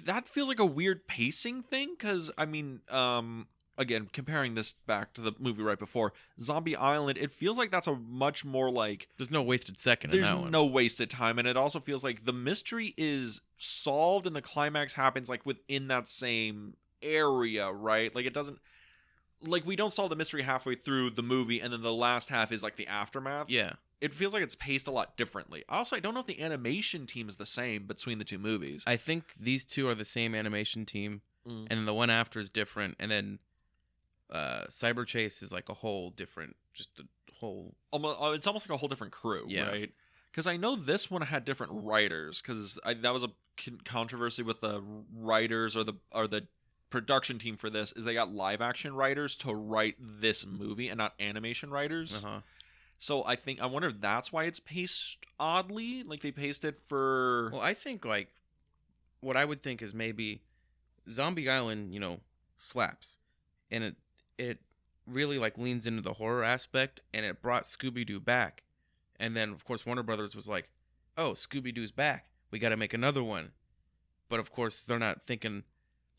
that feels like a weird pacing thing, because, I mean, again, comparing this back to the movie right before, Zombie Island, it feels like that's a much more, like, There's no wasted second in there's that one. no wasted time, and it also feels like the mystery is solved and the climax happens, like, within that same area, right? Like, it doesn't... Like, we don't solve the mystery halfway through the movie, and then the last half is, like, the aftermath. Yeah. It feels like it's paced a lot differently. Also, I don't know if the animation team is the same between the two movies. I think these two are the same animation team, and then the one after is different, and then Cyber Chase is like a whole different, just a whole... It's almost like a whole different crew, Yeah. right? Because I know this one had different writers, because that was a controversy with the writers or the production team for this, is they got live action writers to write this movie and not animation writers. Uh-huh. So I wonder if that's why it's paced oddly. Like they paced it for... Well, I think like what I would think is maybe Zombie Island, slaps. and it really like leans into the horror aspect, and it brought Scooby-Doo back. And then of course Warner Brothers was like, "Oh, Scooby-Doo's back. We got to make another one." But of course they're not thinking,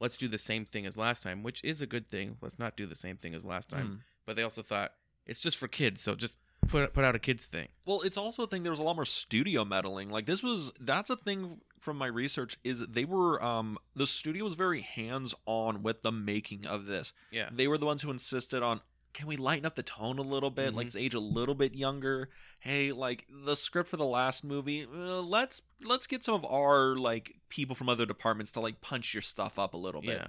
"Let's do the same thing as last time," which is a good thing. Let's not do the same thing as last time. But they also thought it's just for kids, so just put out a kids thing. Well, it's also a thing. There was a lot more studio meddling. Like that's a thing from my research. Is they were the studio was very hands on with the making of this. Yeah. They were the ones who insisted on, can we lighten up the tone a little bit? Like, let's age a little bit younger. Hey, like the script for the last movie, let's get some of our like people from other departments to like punch your stuff up a little bit. Yeah.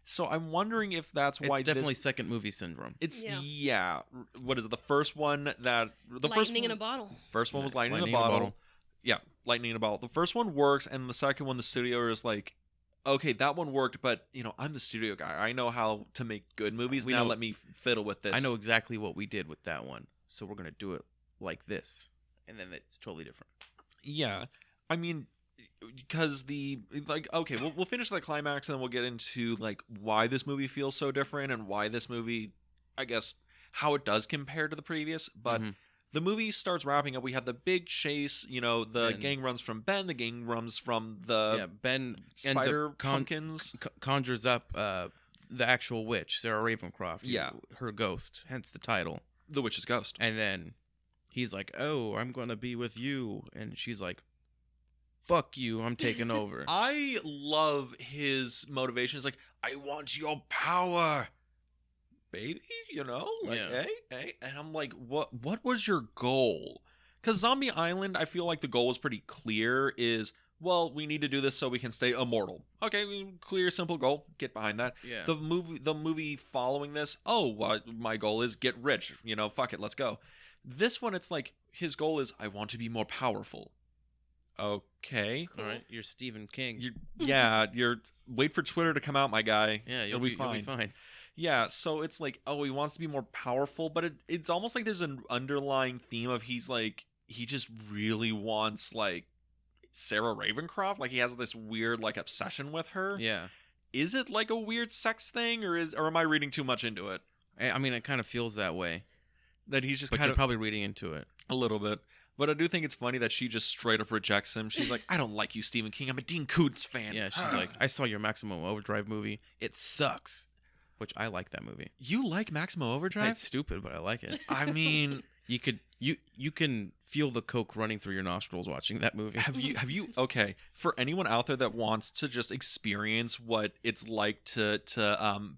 So I'm wondering if that's why It's definitely second movie syndrome. It's What is it? The first one Lightning in a bottle. First one was lightning in a bottle. Yeah, lightning in a bottle. The first one works, and the second one, the studio is like, okay, that one worked, but I'm the studio guy. I know how to make good movies. Now let me fiddle with this. I know exactly what we did with that one, so we're gonna do it like this, and then it's totally different. Yeah, I mean, because we'll finish the climax, and then we'll get into like why this movie feels so different and why this movie, I guess, how it does compare to the previous. But the movie starts wrapping up. We have the big chase. The gang runs from Ben. The gang runs from the Ben spider pumpkins. Conjures up the actual witch, Sarah Ravencroft. Yeah, her ghost, hence the title, The Witch's Ghost. And then he's like, "Oh, I'm gonna be with you," and she's like, "Fuck you, I'm taking over." I love his motivation. It's like, I want your power, baby. Hey. And I'm like, what was your goal? Because Zombie Island, I feel like the goal was pretty clear. We need to do this so we can stay immortal. Okay, clear, simple goal. Get behind that. Yeah. The movie following this, my goal is get rich. Fuck it, let's go. This one, it's like his goal is, I want to be more powerful. Okay. Cool. All right, you're Stephen King. You're wait for Twitter to come out, my guy. Yeah, you'll be fine. You'll be fine. Yeah, so it's like, he wants to be more powerful, but it's almost like there's an underlying theme of he just really wants like Sarah Ravencroft. Like he has this weird like obsession with her. Yeah. Is it like a weird sex thing, or am I reading too much into it? I mean, it kind of feels that way. That he's just but kind you're of probably reading into it a little bit. But I do think it's funny that she just straight up rejects him. She's like, I don't like you, Stephen King. I'm a Dean Koontz fan. Yeah, she's like, I saw your Maximum Overdrive movie. It sucks. Which I like that movie. You like Maximum Overdrive? It's stupid, but I like it. I mean, you can feel the coke running through your nostrils watching that movie. Have you okay, for anyone out there that wants to just experience what it's like to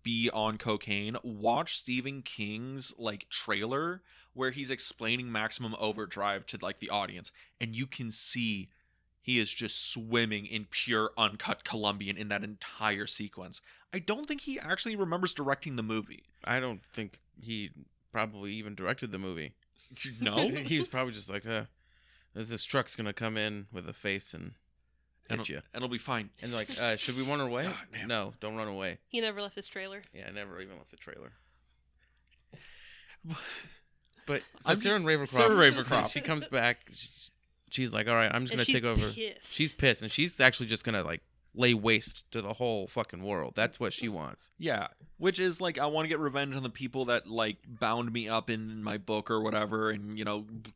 be on cocaine, watch Stephen King's like trailer where he's explaining Maximum Overdrive to like the audience, and you can see he is just swimming in pure uncut Colombian in that entire sequence. I don't think he actually remembers directing the movie. I don't think he probably even directed the movie. No? He was probably just like, this truck's going to come in with a face and hit you. And it'll be fine. And like, should we run away? No, don't run away. He never left his trailer. Yeah, I never even left the trailer. But so Sarah Ravencroft, she comes back. She's like, all right, I'm just going to take over. She's pissed. And she's actually just going to like lay waste to the whole fucking world. That's what she wants. Yeah. Which is like, I want to get revenge on the people that like bound me up in my book or whatever and,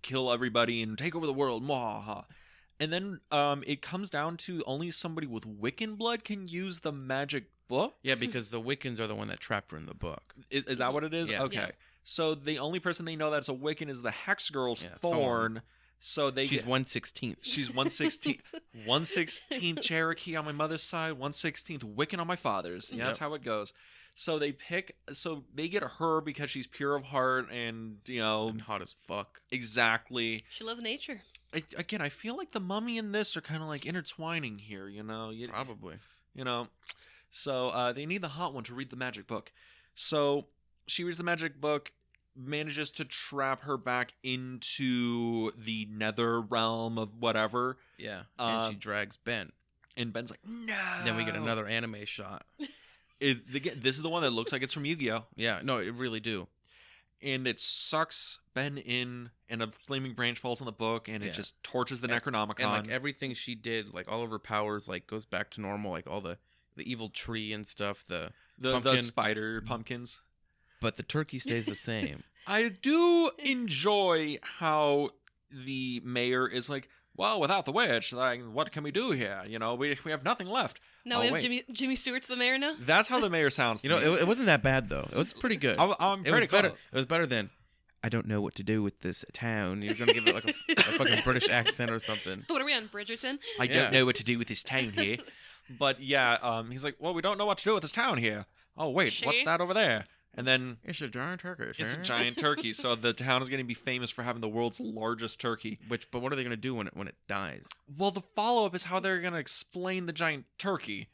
kill everybody and take over the world. Mwahaha. And then it comes down to only somebody with Wiccan blood can use the magic book. Yeah, because the Wiccans are the one that trapped her in the book. Is that what it is? Yeah. Okay. Yeah. So the only person they know that's a Wiccan is the Hex Girl's Thorn. So she's 1/16. She's 1/16. 1/16 Cherokee on my mother's side, 1/16 Wiccan on my father's. Yeah, that's how it goes. So they get her because she's pure of heart and and hot as fuck. Exactly. She loves nature. I feel like the Mummy and this are kind of like intertwining here. Probably. So they need the hot one to read the magic book. So she reads the magic book, manages to trap her back into the nether realm of whatever. Yeah, and she drags Ben. And Ben's like, no! Then we get another anime shot. This is the one that looks like it's from Yu-Gi-Oh! Yeah, no, it really do. And it sucks Ben in, and a flaming branch falls on the book, and it just torches the Necronomicon. And like everything she did, like all of her powers, like goes back to normal. Like all the evil tree and stuff, the spider pumpkins. but the turkey stays the same. I do enjoy how the mayor is like, well, without the witch, like, what can we do here? You know, we have nothing left. No, Oh, we have wait. Jimmy Stewart's the mayor now. That's how the mayor sounds to You know, me. it wasn't that bad though. It was pretty good. I'm It pretty was better. close. It was better than. I don't know what to do with this town. You're gonna give it like a fucking British accent or something. What are we on, Bridgerton? I Yeah. don't know what to do with this town here. But yeah, he's like, well, we don't know what to do with this town here. Oh, wait, what's She? that over there? And then It's a giant turkey. it's a sir. giant turkey. So the town is going to be famous for having the world's largest turkey. But what are they gonna do when it dies? Well, the follow-up is how they're going to explain the giant turkey.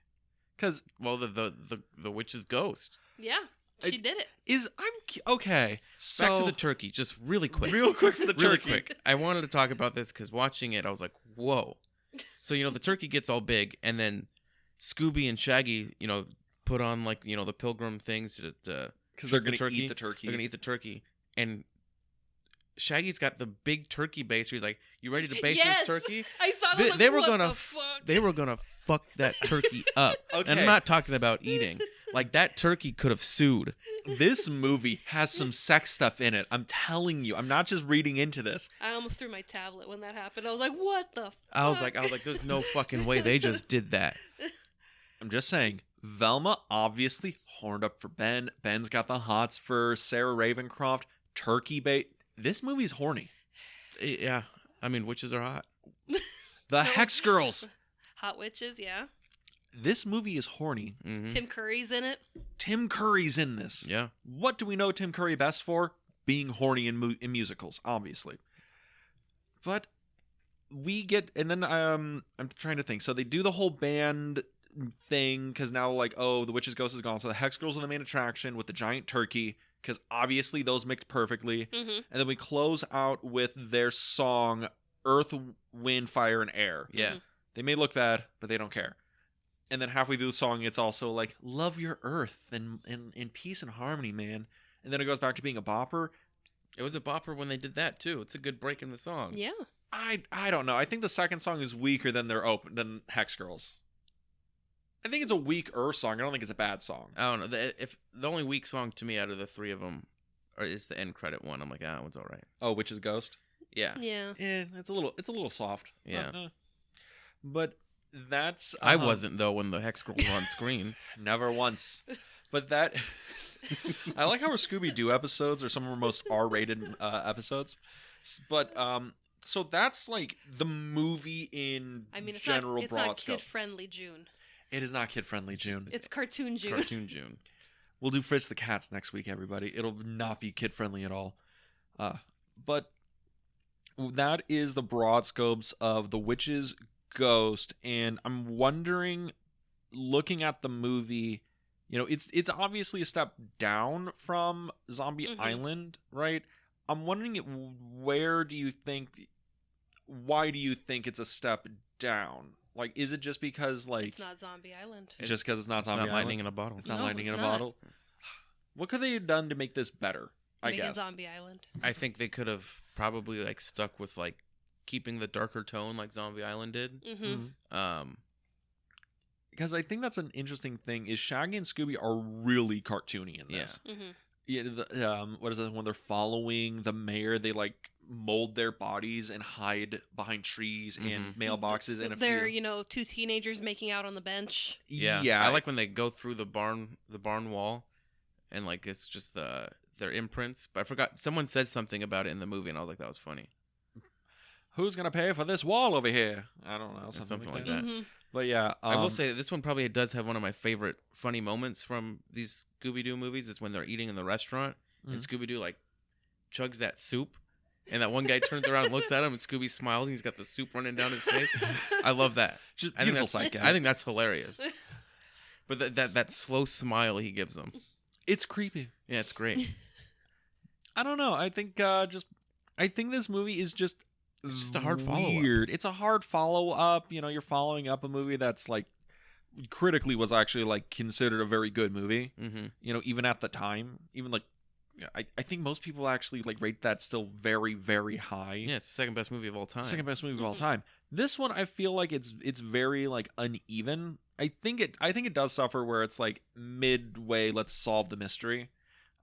Because Well, the witch's ghost. Yeah, she did it. okay. So, Back to the turkey, just really quick. real quick for the Really turkey. quick. I wanted to talk about this because watching it, I was like, whoa. So, the turkey gets all big, and then Scooby and Shaggy, put on, like, the pilgrim things to Because they're trick going to eat the turkey. They're going to eat the turkey. And Shaggy's got the big turkey base. Where he's like, you ready to base Yes! this turkey? I saw They- that. they were what gonna the f- fuck? They were going to fuck that turkey up. Okay. And I'm not talking about eating. Like, that turkey could have sued. This movie has some sex stuff in it. I'm telling you. I'm not just reading into this. I almost threw my tablet when that happened. I was like, "What the?" Fuck? I was like, there's no fucking way they just did that. I'm just saying. Velma obviously horned up for Ben. Ben's got the hots for Sarah Ravencroft. Turkey bait. This movie's horny. Yeah. I mean, witches are hot. The Hex Girls. Hot witches, yeah. This movie is horny. Mm-hmm. Tim Curry's in it. Tim Curry's in this. Yeah. What do we know Tim Curry best for? Being horny in musicals, obviously. But we get, and then I'm trying to think. So they do the whole band thing because now, like, oh, the witch's ghost is gone. So the Hex Girls are the main attraction with the giant turkey because obviously those mix perfectly. Mm-hmm. And then we close out with their song Earth, Wind, Fire, and Air. Yeah. Mhm. They may look bad, but they don't care. And then halfway through the song, it's also like, love your earth and peace and harmony, man. And then it goes back to being a bopper. It was a bopper when they did that too. It's a good break in the song. Yeah. I don't know. I think the second song is weaker than than Hex Girls. I think it's a weaker song. I don't think it's a bad song. I don't know. If the only weak song to me out of the three of them is the end credit one. I'm like, that one's all right. Oh, Witch's Ghost? Yeah. Yeah. It's a little soft. Yeah. But that's I wasn't though when the Hex Girls were on screen. never once. But that I like how our Scooby-Doo episodes are some of our most R-rated episodes. But so that's like the movie in I mean, it's general not, broad it's scope. not kid-friendly June. It is not kid-friendly, June. It's cartoon June. Cartoon June. We'll do Fritz the Cats next week, everybody. It'll not be kid-friendly at all. But that is the broad scopes of the witch's ghost, and I'm wondering, looking at the movie, it's obviously a step down from Zombie Mhm. Island, right? I'm wondering why do you think it's a step down? Like, is it just because, like, It's not Zombie Island. just because it's not It's Zombie not Island? lightning in a bottle. It's not No, lightning it's in a not. bottle. What could they have done to make this better? I Make it guess. Zombie Island. I think they could have probably like stuck with like keeping the darker tone like Zombie Island did. Mm-hmm. Because I think that's an interesting thing. Is Shaggy and Scooby are really cartoony in this. Mm-hmm. Yeah. What is it when they're following the mayor? They like mold their bodies and hide behind trees and mailboxes and They're, two teenagers making out on the bench. Yeah. Yeah. I like when they go through the barn wall, and like it's just their imprints. But I forgot someone said something about it in the movie, and I was like, that was funny. Who's gonna pay for this wall over here? I don't know, something like like that. that. Mm-hmm. But yeah, I will say that this one probably does have one of my favorite funny moments from these Scooby-Doo movies. Is when they're eating in the restaurant and Scooby-Doo like chugs that soup, and that one guy turns around and looks at him, and Scooby smiles, and he's got the soup running down his face. I love that. just I think beautiful that's sight, I think that's hilarious. But that slow smile he gives them, it's creepy. yeah, it's great. I don't know. I think I think this movie is just It's just a hard follow-up. weird. It's a hard follow up. You're following up a movie that's like critically was actually like considered a very good movie. Mm-hmm. Even at the time, even like I think most people actually like rate that still very, very high. Yeah, it's the second best movie of all time. Second best movie of all time. This one I feel like it's very like uneven. I think it does suffer where it's like midway, let's solve the mystery.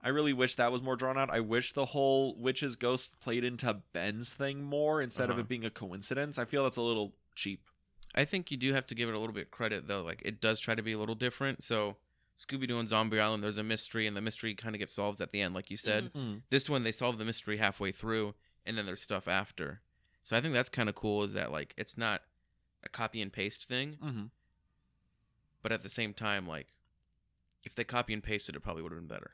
I really wish that was more drawn out. I wish the whole witch's ghost played into Ben's thing more instead of it being a coincidence. I feel that's a little cheap. I think you do have to give it a little bit of credit, though. Like, it does try to be a little different. So, Scooby-Doo and Zombie Island, there's a mystery, and the mystery kind of gets solved at the end, like you said. This one, they solve the mystery halfway through, and then there's stuff after. So I think that's kind of cool, is that, like, it's not a copy and paste thing. But at the same time, like, if they copy and pasted, it probably would have been better.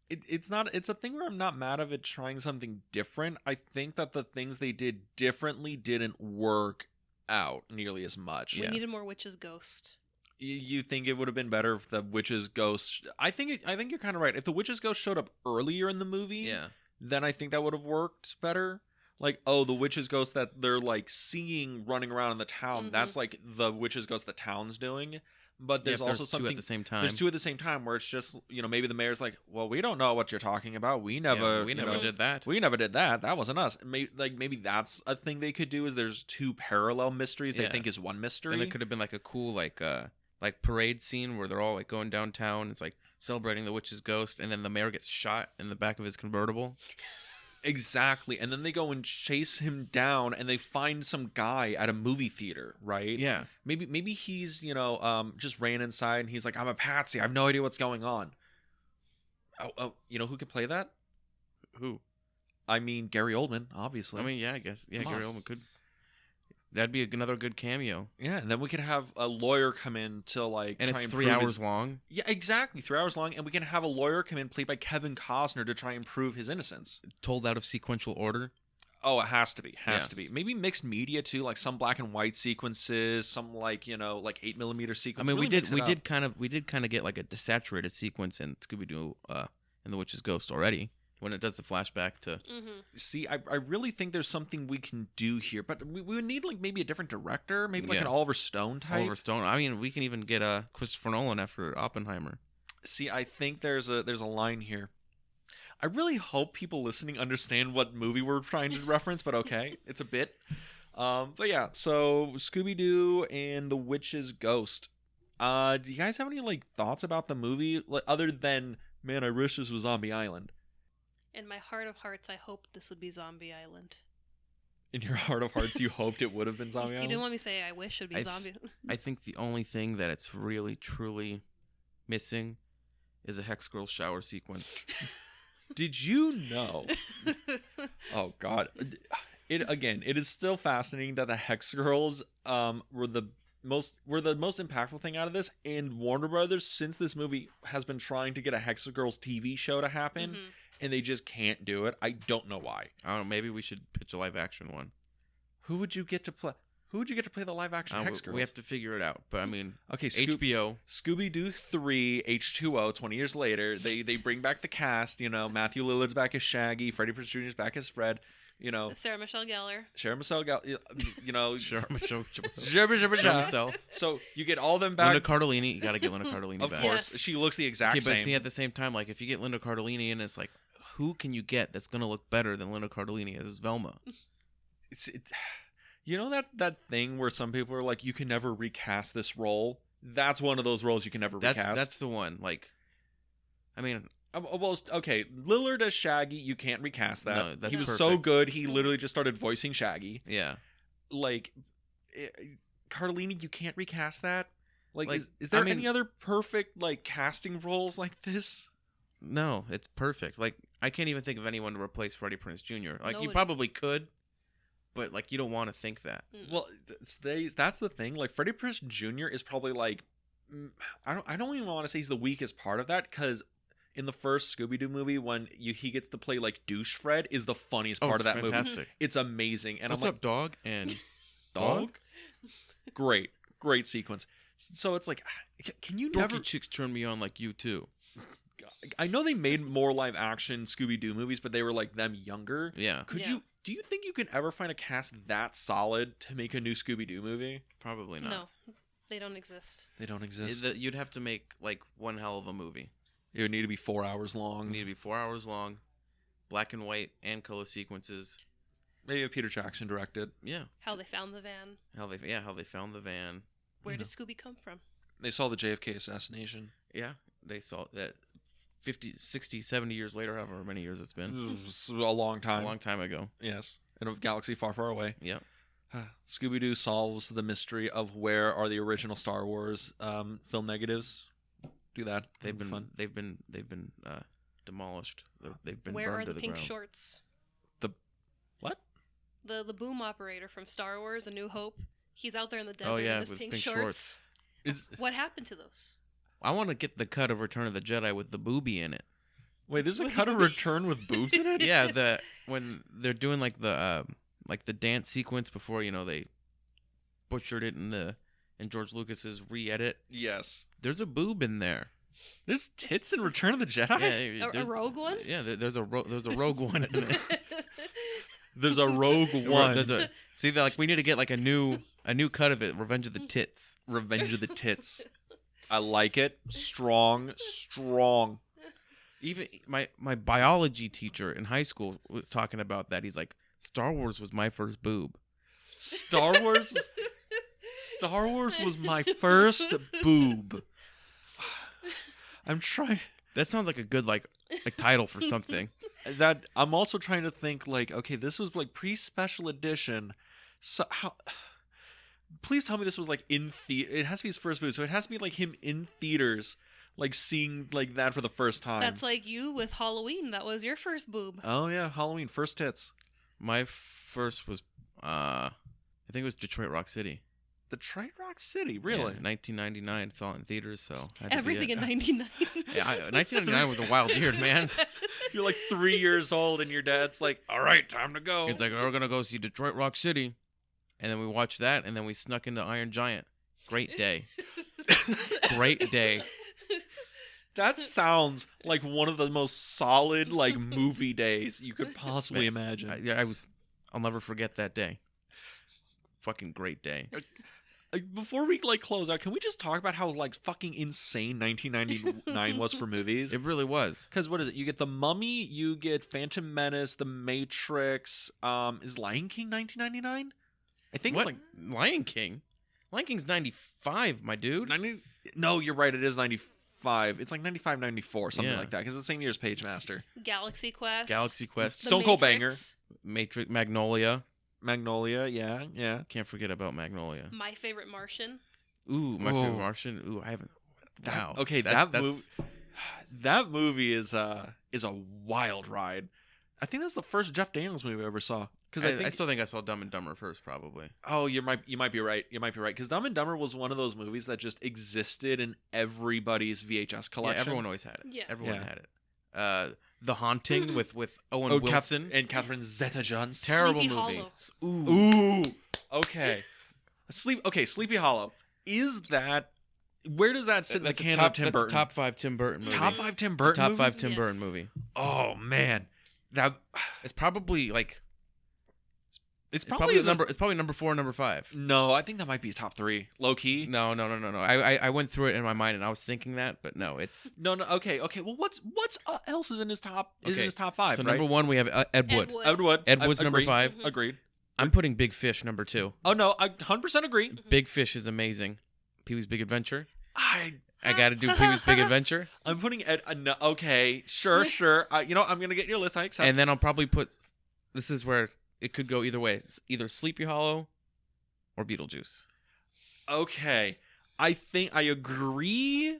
It's a thing where I'm not mad of it trying something different. I think that the things they did differently didn't work out nearly as much. We needed more witch's ghost. You think it would have been better if the witch's ghost... I think you're kind of right. If the witch's ghost showed up earlier in the movie, then I think that would have worked better. Like, oh, the witch's ghost that they're, like, seeing running around in the town, that's, like, the witch's ghost the town's doing. But there's also something... two at the same time. There's two at the same time where it's just, maybe the mayor's like, well, we don't know what you're talking about. We never did that. We never did that. That wasn't us. Maybe that's a thing they could do, is there's two parallel mysteries they think is one mystery. Then it could have been, like, a cool, like parade scene where they're all, like, going downtown. It's, like, celebrating the witch's ghost, and then the mayor gets shot in the back of his convertible. Exactly. And then they go and chase him down, and they find some guy at a movie theater, right? Yeah. Maybe he's, just ran inside, and he's like, I'm a patsy. I have no idea what's going on. Oh, you know who could play that? Who? I mean, Gary Oldman, obviously. I mean, yeah, I guess. Yeah, Gary Oldman could. That'd be another good cameo. Yeah, and then we could have a lawyer come in to, like, and try it's and 3 hours long. Yeah, exactly, 3 hours long, and we can have a lawyer come in played by Kevin Costner to try and prove his innocence. Told out of sequential order. Oh, it has to be. To be. Maybe mixed media too, like some black and white sequences, some like 8mm sequences. I mean, really we did kind of get like a desaturated sequence in Scooby-Doo and the Witch's Ghost already, when it does the flashback to... See, I really think there's something we can do here, but we would need like maybe a different director, maybe like an Oliver Stone type. Oliver Stone. I mean, we can even get Christopher Nolan after Oppenheimer. See, I think there's a line here. I really hope people listening understand what movie we're trying to reference, but okay, it's a bit. But yeah, so Scooby-Doo and the Witch's Ghost. Do you guys have any like thoughts about the movie, other than, man, I wish this was Zombie Island? In my heart of hearts, I hoped this would be Zombie Island. In your heart of hearts, you hoped it would have been Zombie Island? You didn't let me say I wish it would be Zombie. I think the only thing that it's really, truly missing is a Hex Girl shower sequence. Did you know? Oh God! It is still fascinating that the Hex Girls were the most impactful thing out of this, and Warner Brothers, since this movie, has been trying to get a Hex Girls TV show to happen, and they just can't do it. I don't know why. I don't know. Maybe we should pitch a live action one. Who would you get to play? Who would you get to play the live action Hex Girls? We have to figure it out. But I mean, okay, HBO. Scooby-Doo 3, H2O, 20 years later, they bring back the cast, Matthew Lillard's back as Shaggy, Freddie Prinze Jr. is back as Fred, Sarah Michelle Gellar. Sarah Michelle Gellar, Sarah Michelle. So you get all them back. Linda Cardellini, you got to get Linda Cardellini back. Of course, yes. She looks the exact same. But see, at the same time, like if you get Linda Cardellini in, it's like, who can you get that's gonna look better than Linda Cardellini as Velma? You know that thing where some people are like, you can never recast this role? That's one of those roles you can never recast. That's the one. Like, I mean... Well, okay, Lillard as Shaggy, you can't recast that. No, he was perfect. so good, he literally just started voicing Shaggy. Yeah. Like, Cardellini, you can't recast that? Like is there any other perfect, like, casting roles like this? No, it's perfect. Like, I can't even think of anyone to replace Freddie Prinze Jr. Like, Nobody. You probably could. But, like, you don't want to think that. Well, that's the thing. Like, Freddie Prinze Jr. is probably, like... I don't even want to say he's the weakest part of that, because in the first Scooby-Doo movie, when he gets to play, like, Douche Fred is the funniest part of that fantastic. Movie. It's amazing. And What's I'm up, like... dog? And... Dog? Great sequence. So it's like, can you Dorky never... chicks turn me on like you, too. I know they made more live-action Scooby-Doo movies, but they were, like, them younger. Yeah. Do you think you can ever find a cast that solid to make a new Scooby-Doo movie? Probably not. No, they don't exist. They don't exist. You'd have to make, like, one hell of a movie. It would need to be 4 hours long. It would need to be 4 hours long, black and white, and color sequences. Maybe have Peter Jackson direct it. Yeah. How they found the van. How they found the van. Where did Scooby come from? They saw the JFK assassination. Yeah, they saw that. 50, 60, 70 years later, however many years it's been. It's a long time. A long time ago. Yes. In a galaxy far, far away. Yep. Scooby-Doo solves the mystery of where are the original Star Wars film negatives. Do that. They've been fun. They've been demolished. They've been Where burned are to the the pink ground. shorts? The what? The boom operator from Star Wars: A New Hope. He's out there in the desert Oh, yeah, in his with pink, pink shorts. Is What happened to those? I want to get the cut of Return of the Jedi with the booby in it. wait? There's a cut of Return with boobs in it. Yeah, when they're doing like the dance sequence before they butchered it in George Lucas's re-edit. Yes. There's a boob in there. There's tits in Return of the Jedi. Yeah, A rogue one? Yeah, there's a rogue one in there. There's a rogue one. See that we need to get like a new cut of it. Revenge of the Tits. Revenge of the Tits. I like it. Strong. Even my biology teacher in high school was talking about that. He's like, Star Wars was my first boob. Star Wars was my first boob. I'm trying. That sounds like a good like title for something. That I'm also trying to think like, okay, this was like pre-special edition. So how? Please tell me this was like in theater. It has to be his first boob, so it has to be like him in theaters, like seeing like that for the first time. That's like you with Halloween. That was your first boob. Oh yeah, Halloween first tits. My first was I think it was Detroit Rock City. Detroit Rock City, really? Yeah, 1999. Saw it in theaters, so had to be Everything it. in 99. Yeah, 1999 was a wild year, man. You're like 3 years old, and your dad's like, "All right, time to go." He's like, "We're gonna go see Detroit Rock City," and then we watched that, and then we snuck into Iron Giant. Great day. Great day. That sounds like one of the most solid like movie days you could possibly imagine. I'll never forget that day. Fucking great day. Before we like close out, can we just talk about how like fucking insane 1999 was for movies? It really was. Because what is it? You get The Mummy, you get Phantom Menace, The Matrix. Is Lion King 1999? I think What? it's like Lion King. Lion King's 95, my dude. 90. No, you're right. It is 95. It's like 95, 94, something Yeah. like that. Because it's the same year as Pagemaster. Galaxy Quest. Galaxy Quest. The Stone Cold Matrix, Matrix. Magnolia. Magnolia, yeah. Can't forget about Magnolia. My Favorite Martian. Ooh, my Ooh. favorite Martian. Ooh, I haven't. Wow. Okay, That's- that movie is a wild ride. I think that's the first Jeff Daniels movie I ever saw. Because I still think I saw Dumb and Dumber first, probably. Oh, you might be right. You might be right. Because Dumb and Dumber was one of those movies that just existed in everybody's VHS collection. Yeah, everyone always had it. Yeah. Everyone Yeah. had it. The Haunting with Owen Wilson. and Catherine Zeta-Jones. Terrible Sleepy movie. Hollow. Ooh. Ooh. Okay. Sleepy Hollow. Is that? Where does that sit in the canon of Tim Burton? Top 5 Tim Burton movie. Top 5 Tim It's a Burton. top movies? 5 Tim Yes. Burton movie. Oh man, that It's probably like it's it's probably number 4 or number 5. No, I think that might be top 3. Low key. No. I went through it in my mind and I was thinking that, but no, it's No. Okay. Well, what's else is in his top? Is in Okay, his top 5? so right? number 1 we have Ed Wood. Ed Wood. Ed Wood's number Agreed. 5. Mhm. Agreed. I'm putting Big Fish number 2. Oh no, I 100% agree. Big Fish is amazing. Pee-wee's Big Adventure. I I got to do Pee-wee's Big Adventure, I'm putting Ed. No, okay, sure. I'm gonna get your list. I accept. and then I'll probably put. This is where it could go either way. It's either Sleepy Hollow or Beetlejuice. Okay, I think I agree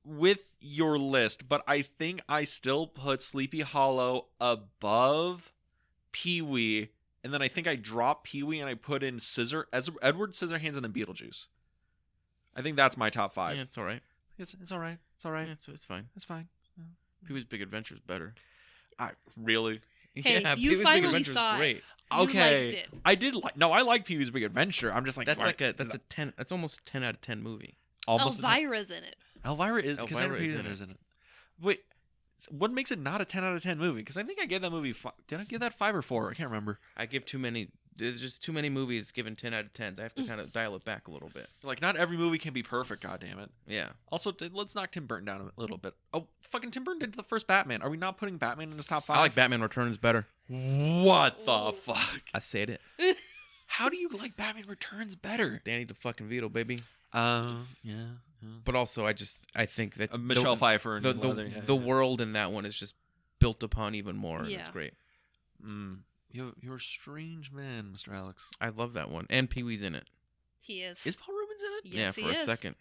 with your list, but I think I still put Sleepy Hollow above Pee-wee, and then I think I drop Pee-wee and I put in Edward Scissorhands and then Beetlejuice. I think that's my top 5. Yeah, it's all right. It's all right. It's all right. Yeah, it's fine. It's fine. Pee-wee's Big Adventure is better. I really. Hey, yeah, you Pee-wee's Big finally Adventure is saw it. great. You Okay, liked it. I did like. No, I like Pee-wee's Big Adventure. I'm just like That's a 10. That's almost a 10 out of 10 movie. almost a 10. Elvira's in it. Elvira is because Elvira is in Peters in it. Wait, what makes it not a 10 out of 10 movie? Because I think I gave that movie. Did I give that 5 or 4? I can't remember. I give too many. There's just too many movies given 10 out of 10s. I have to kind of dial it back a little bit. Like, not every movie can be perfect. God damn it. Yeah. Also, let's knock Tim Burton down a little bit. Oh, fucking Tim Burton did the first Batman. Are we not putting Batman in his top 5? I like Batman Returns better. What the Ooh. fuck? I said it. How do you like Batman Returns better? Danny DeFucking Vito, baby. Yeah. But also, I think that Michelle Pfeiffer and the world in that one is just built upon even more, and it's great. You're a strange man, Mr. Alex. I love that one, and Pee Wee's in it. He is. Is Paul Rubens in it? Yes, yeah, for a second.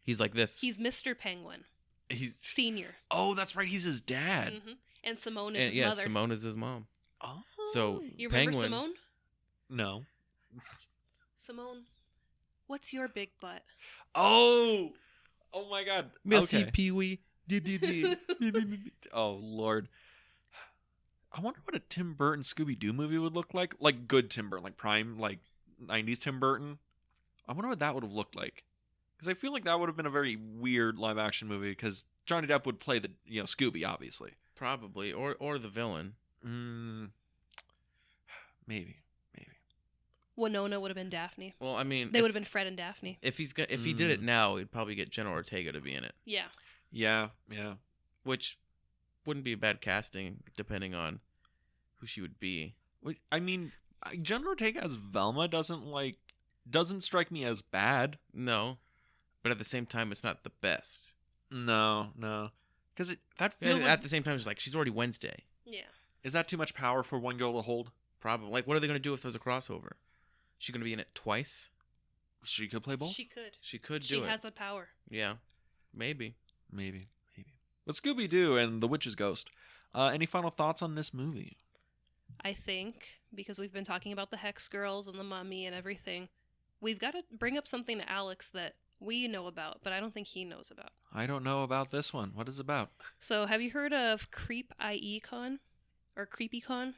He's like this. He's Mr. Penguin. He's Senior. Oh, that's right. He's his dad. And Simone is his mother. Simone is his mom. Oh. So You remember Penguin, Simone? No. Simone, what's your big butt? Oh my God. Missy Okay. Pee Wee. Oh Lord. I wonder what a Tim Burton Scooby-Doo movie would look like. Like good Tim Burton, like prime, like 90s Tim Burton. I wonder what that would have looked like. Because I feel like that would have been a very weird live-action movie. Because Johnny Depp would play the Scooby, obviously. Probably, or the villain. Maybe. Winona would have been Daphne. Well, I mean, They would have been Fred and Daphne. If he did it now, he'd probably get Jenna Ortega to be in it. Yeah. Yeah. Which wouldn't be a bad casting, depending on who she would be. I mean, Jenna Ortega as Velma doesn't strike me as bad. No, but at the same time, it's not the best. No, because that feels at the same time, it's like she's already Wednesday. Yeah. Is that too much power for one girl to hold? Probably. Like, what are they going to do if there's a crossover? She going to be in it twice? She could play both. She could. She could do She it. has the power. Yeah, maybe. But Scooby-Doo and the Witch's Ghost. Any final thoughts on this movie? I think, because we've been talking about the Hex Girls and the Mummy and everything, we've got to bring up something to Alex that we know about, but I don't think he knows about. I don't know about this one. What is it about? So, have you heard of Creep IE Con? Or Creepy Con?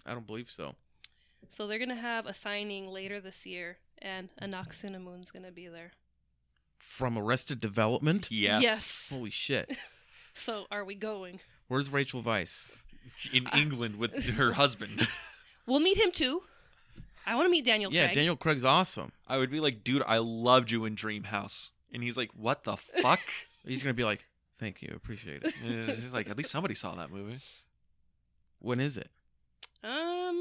I don't believe so. So they're going to have a signing later this year, and Anck-su-namun's going to be there. From Arrested Development? Yes. Holy shit. So, are we going? Where's Rachel Weisz? In England with her husband. We'll meet him too. I want to meet Daniel Craig. Yeah, Daniel Craig's awesome. I would be like, dude, I loved you in Dream House. And he's like, what the fuck? He's going to be like, thank you, appreciate it. He's like, at least somebody saw that movie. When is it?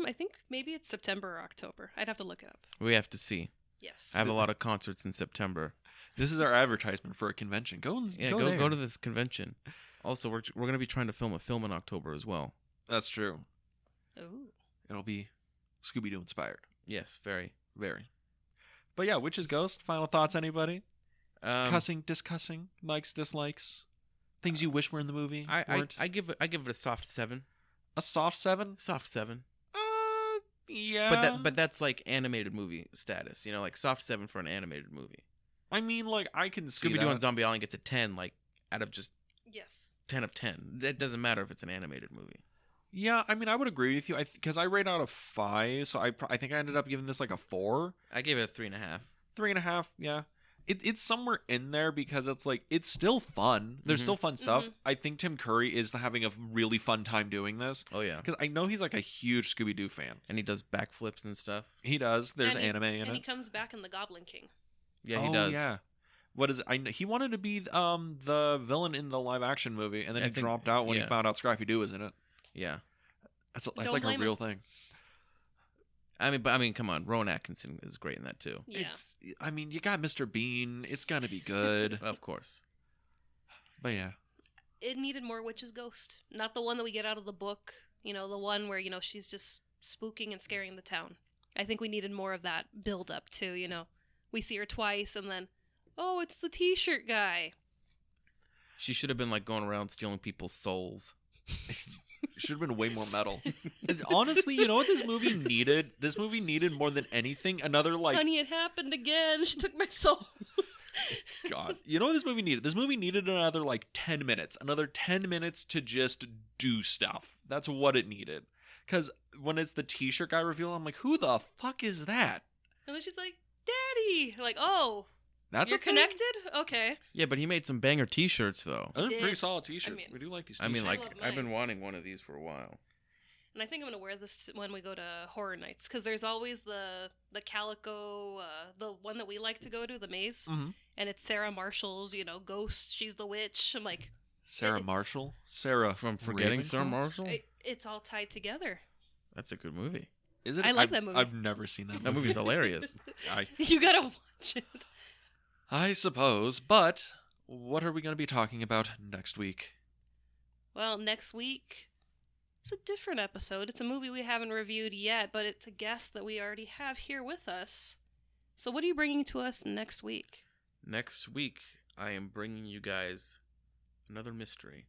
I think maybe it's September or October. I'd have to look it up. We have to see. Yes. I have a lot of concerts in September. This is our advertisement for a convention. Go to this convention. Also, we're going to be trying to film a film in October as well. That's true. Ooh. It'll be Scooby-Doo inspired. Yes, very. But yeah, Witch's Ghost. Final thoughts, anybody? Cussing. Discussing, likes, dislikes, things you wish were in the movie. I give it a soft 7. A soft 7? Soft 7. Yeah. But that's like animated movie status, like soft 7 for an animated movie. I mean, like, I can see Scooby-Doo that. on Zombie Island gets a 10, like out of just Yes. 10 of 10. It doesn't matter if it's an animated movie. Yeah, I mean, I would agree with you. Because I rate out of 5, so I think I ended up giving this like a 4. I gave it a 3.5. 3.5, yeah. It's somewhere in there because it's like, it's still fun. There's still fun stuff. I think Tim Curry is having a really fun time doing this. Oh, yeah. Because I know he's like a huge Scooby-Doo fan. And he does backflips and stuff. He does. There's And anime in and it. he comes back in The Goblin King. Yeah, he does. Yeah. What is it? He wanted to be the villain in the live action movie, and then I he think- dropped out when he yeah. found out Scrappy-Doo was in it. Yeah. That's Don't like a blame real him. thing. I mean, come on. Rowan Atkinson is great in that too. Yeah. I mean, you got Mr. Bean. It's gonna be good. Of course. But yeah. It needed more Witch's Ghost. Not the one that we get out of the book. The one where, she's just spooking and scaring the town. I think we needed more of that build up too, We see her twice and then, oh, it's the t-shirt guy. She should have been like going around stealing people's souls. Should have been way more metal. Honestly, you know what this movie needed? This movie needed more than anything another like Honey, it happened again. She took my soul. God. You know what this movie needed? This movie needed another like 10 minutes. Another 10 minutes to just do stuff. That's what it needed. Because when it's the t-shirt guy reveal, I'm like, who the fuck is that? And then she's like, Daddy. Like, oh, That's you're a thing? connected? Okay. Yeah, but he made some banger T-shirts though. Those are did. pretty solid t-shirts. I mean- We do like these I t-shirts. mean, like love I've been mine. wanting one of these for a while. And I think I'm going to wear this when we go to horror nights. Because there's always the calico, the one that we like to go to, the maze. Mhm. And it's Sarah Marshall's, ghost. She's the witch. I'm like, Sarah Marshall? Sarah From Forgetting Sarah Ravencroft? Marshall? it's all tied together. That's a good movie. Is it? I like I've- that movie. I've never seen that movie. That movie's hilarious. I, You got to watch it. I suppose, but what are we going to be talking about next week? Well, next week, it's a different episode. It's a movie we haven't reviewed yet, but it's a guest that we already have here with us. So what are you bringing to us next week? Next week, I am bringing you guys another mystery.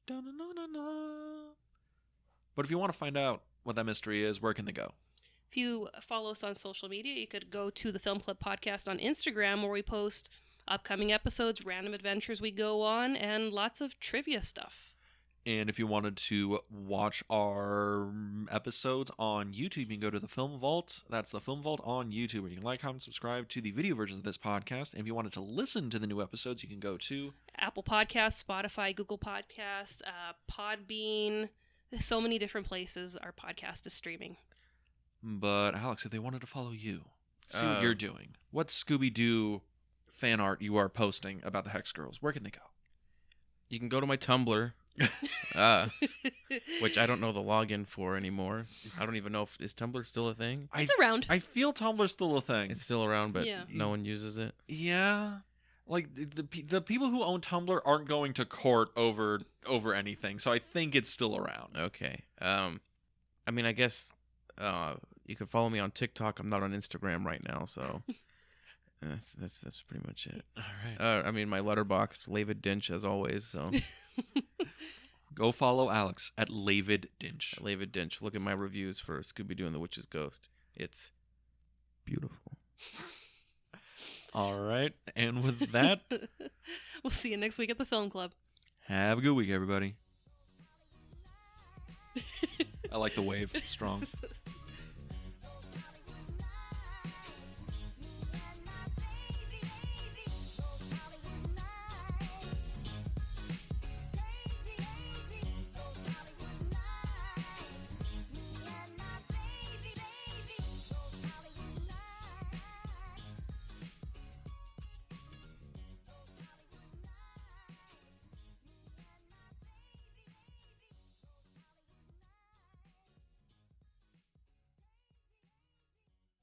Da-na-na-na-na. But if you want to find out what that mystery is, where can they go? If you follow us on social media, you could go to the Film Club Podcast on Instagram, where we post upcoming episodes, random adventures we go on, and lots of trivia stuff. And if you wanted to watch our episodes on YouTube, you can go to the Film Vault. That's the Film Vault on YouTube, where you can like, comment, subscribe to the video versions of this podcast. And if you wanted to listen to the new episodes, you can go to Apple Podcasts, Spotify, Google Podcasts, Podbean. There's so many different places our podcast is streaming. But Alex, if they wanted to follow you, see what you're doing, what Scooby-Doo fan art you are posting about the Hex Girls, where can they go? You can go to my Tumblr, which I don't know the login for anymore. I don't even know if is Tumblr still a thing. It's around. I feel Tumblr's still a thing. It's still around, but Yeah. no one uses it. Yeah. Like, the people who own Tumblr aren't going to court over anything, so I think it's still around. Okay. I mean, I guess you can follow me on TikTok. I'm not on Instagram right now, so that's pretty much it. All right. I mean, my letterboxd, Lavid Dinch, as always. So Go follow Alex at Lavid Dinch. Lavid Dinch. Look at my reviews for Scooby-Doo and the Witch's Ghost. It's beautiful. All right. And with that, We'll see you next week at the Film Club. have a good week, everybody. I like the wave. It's strong.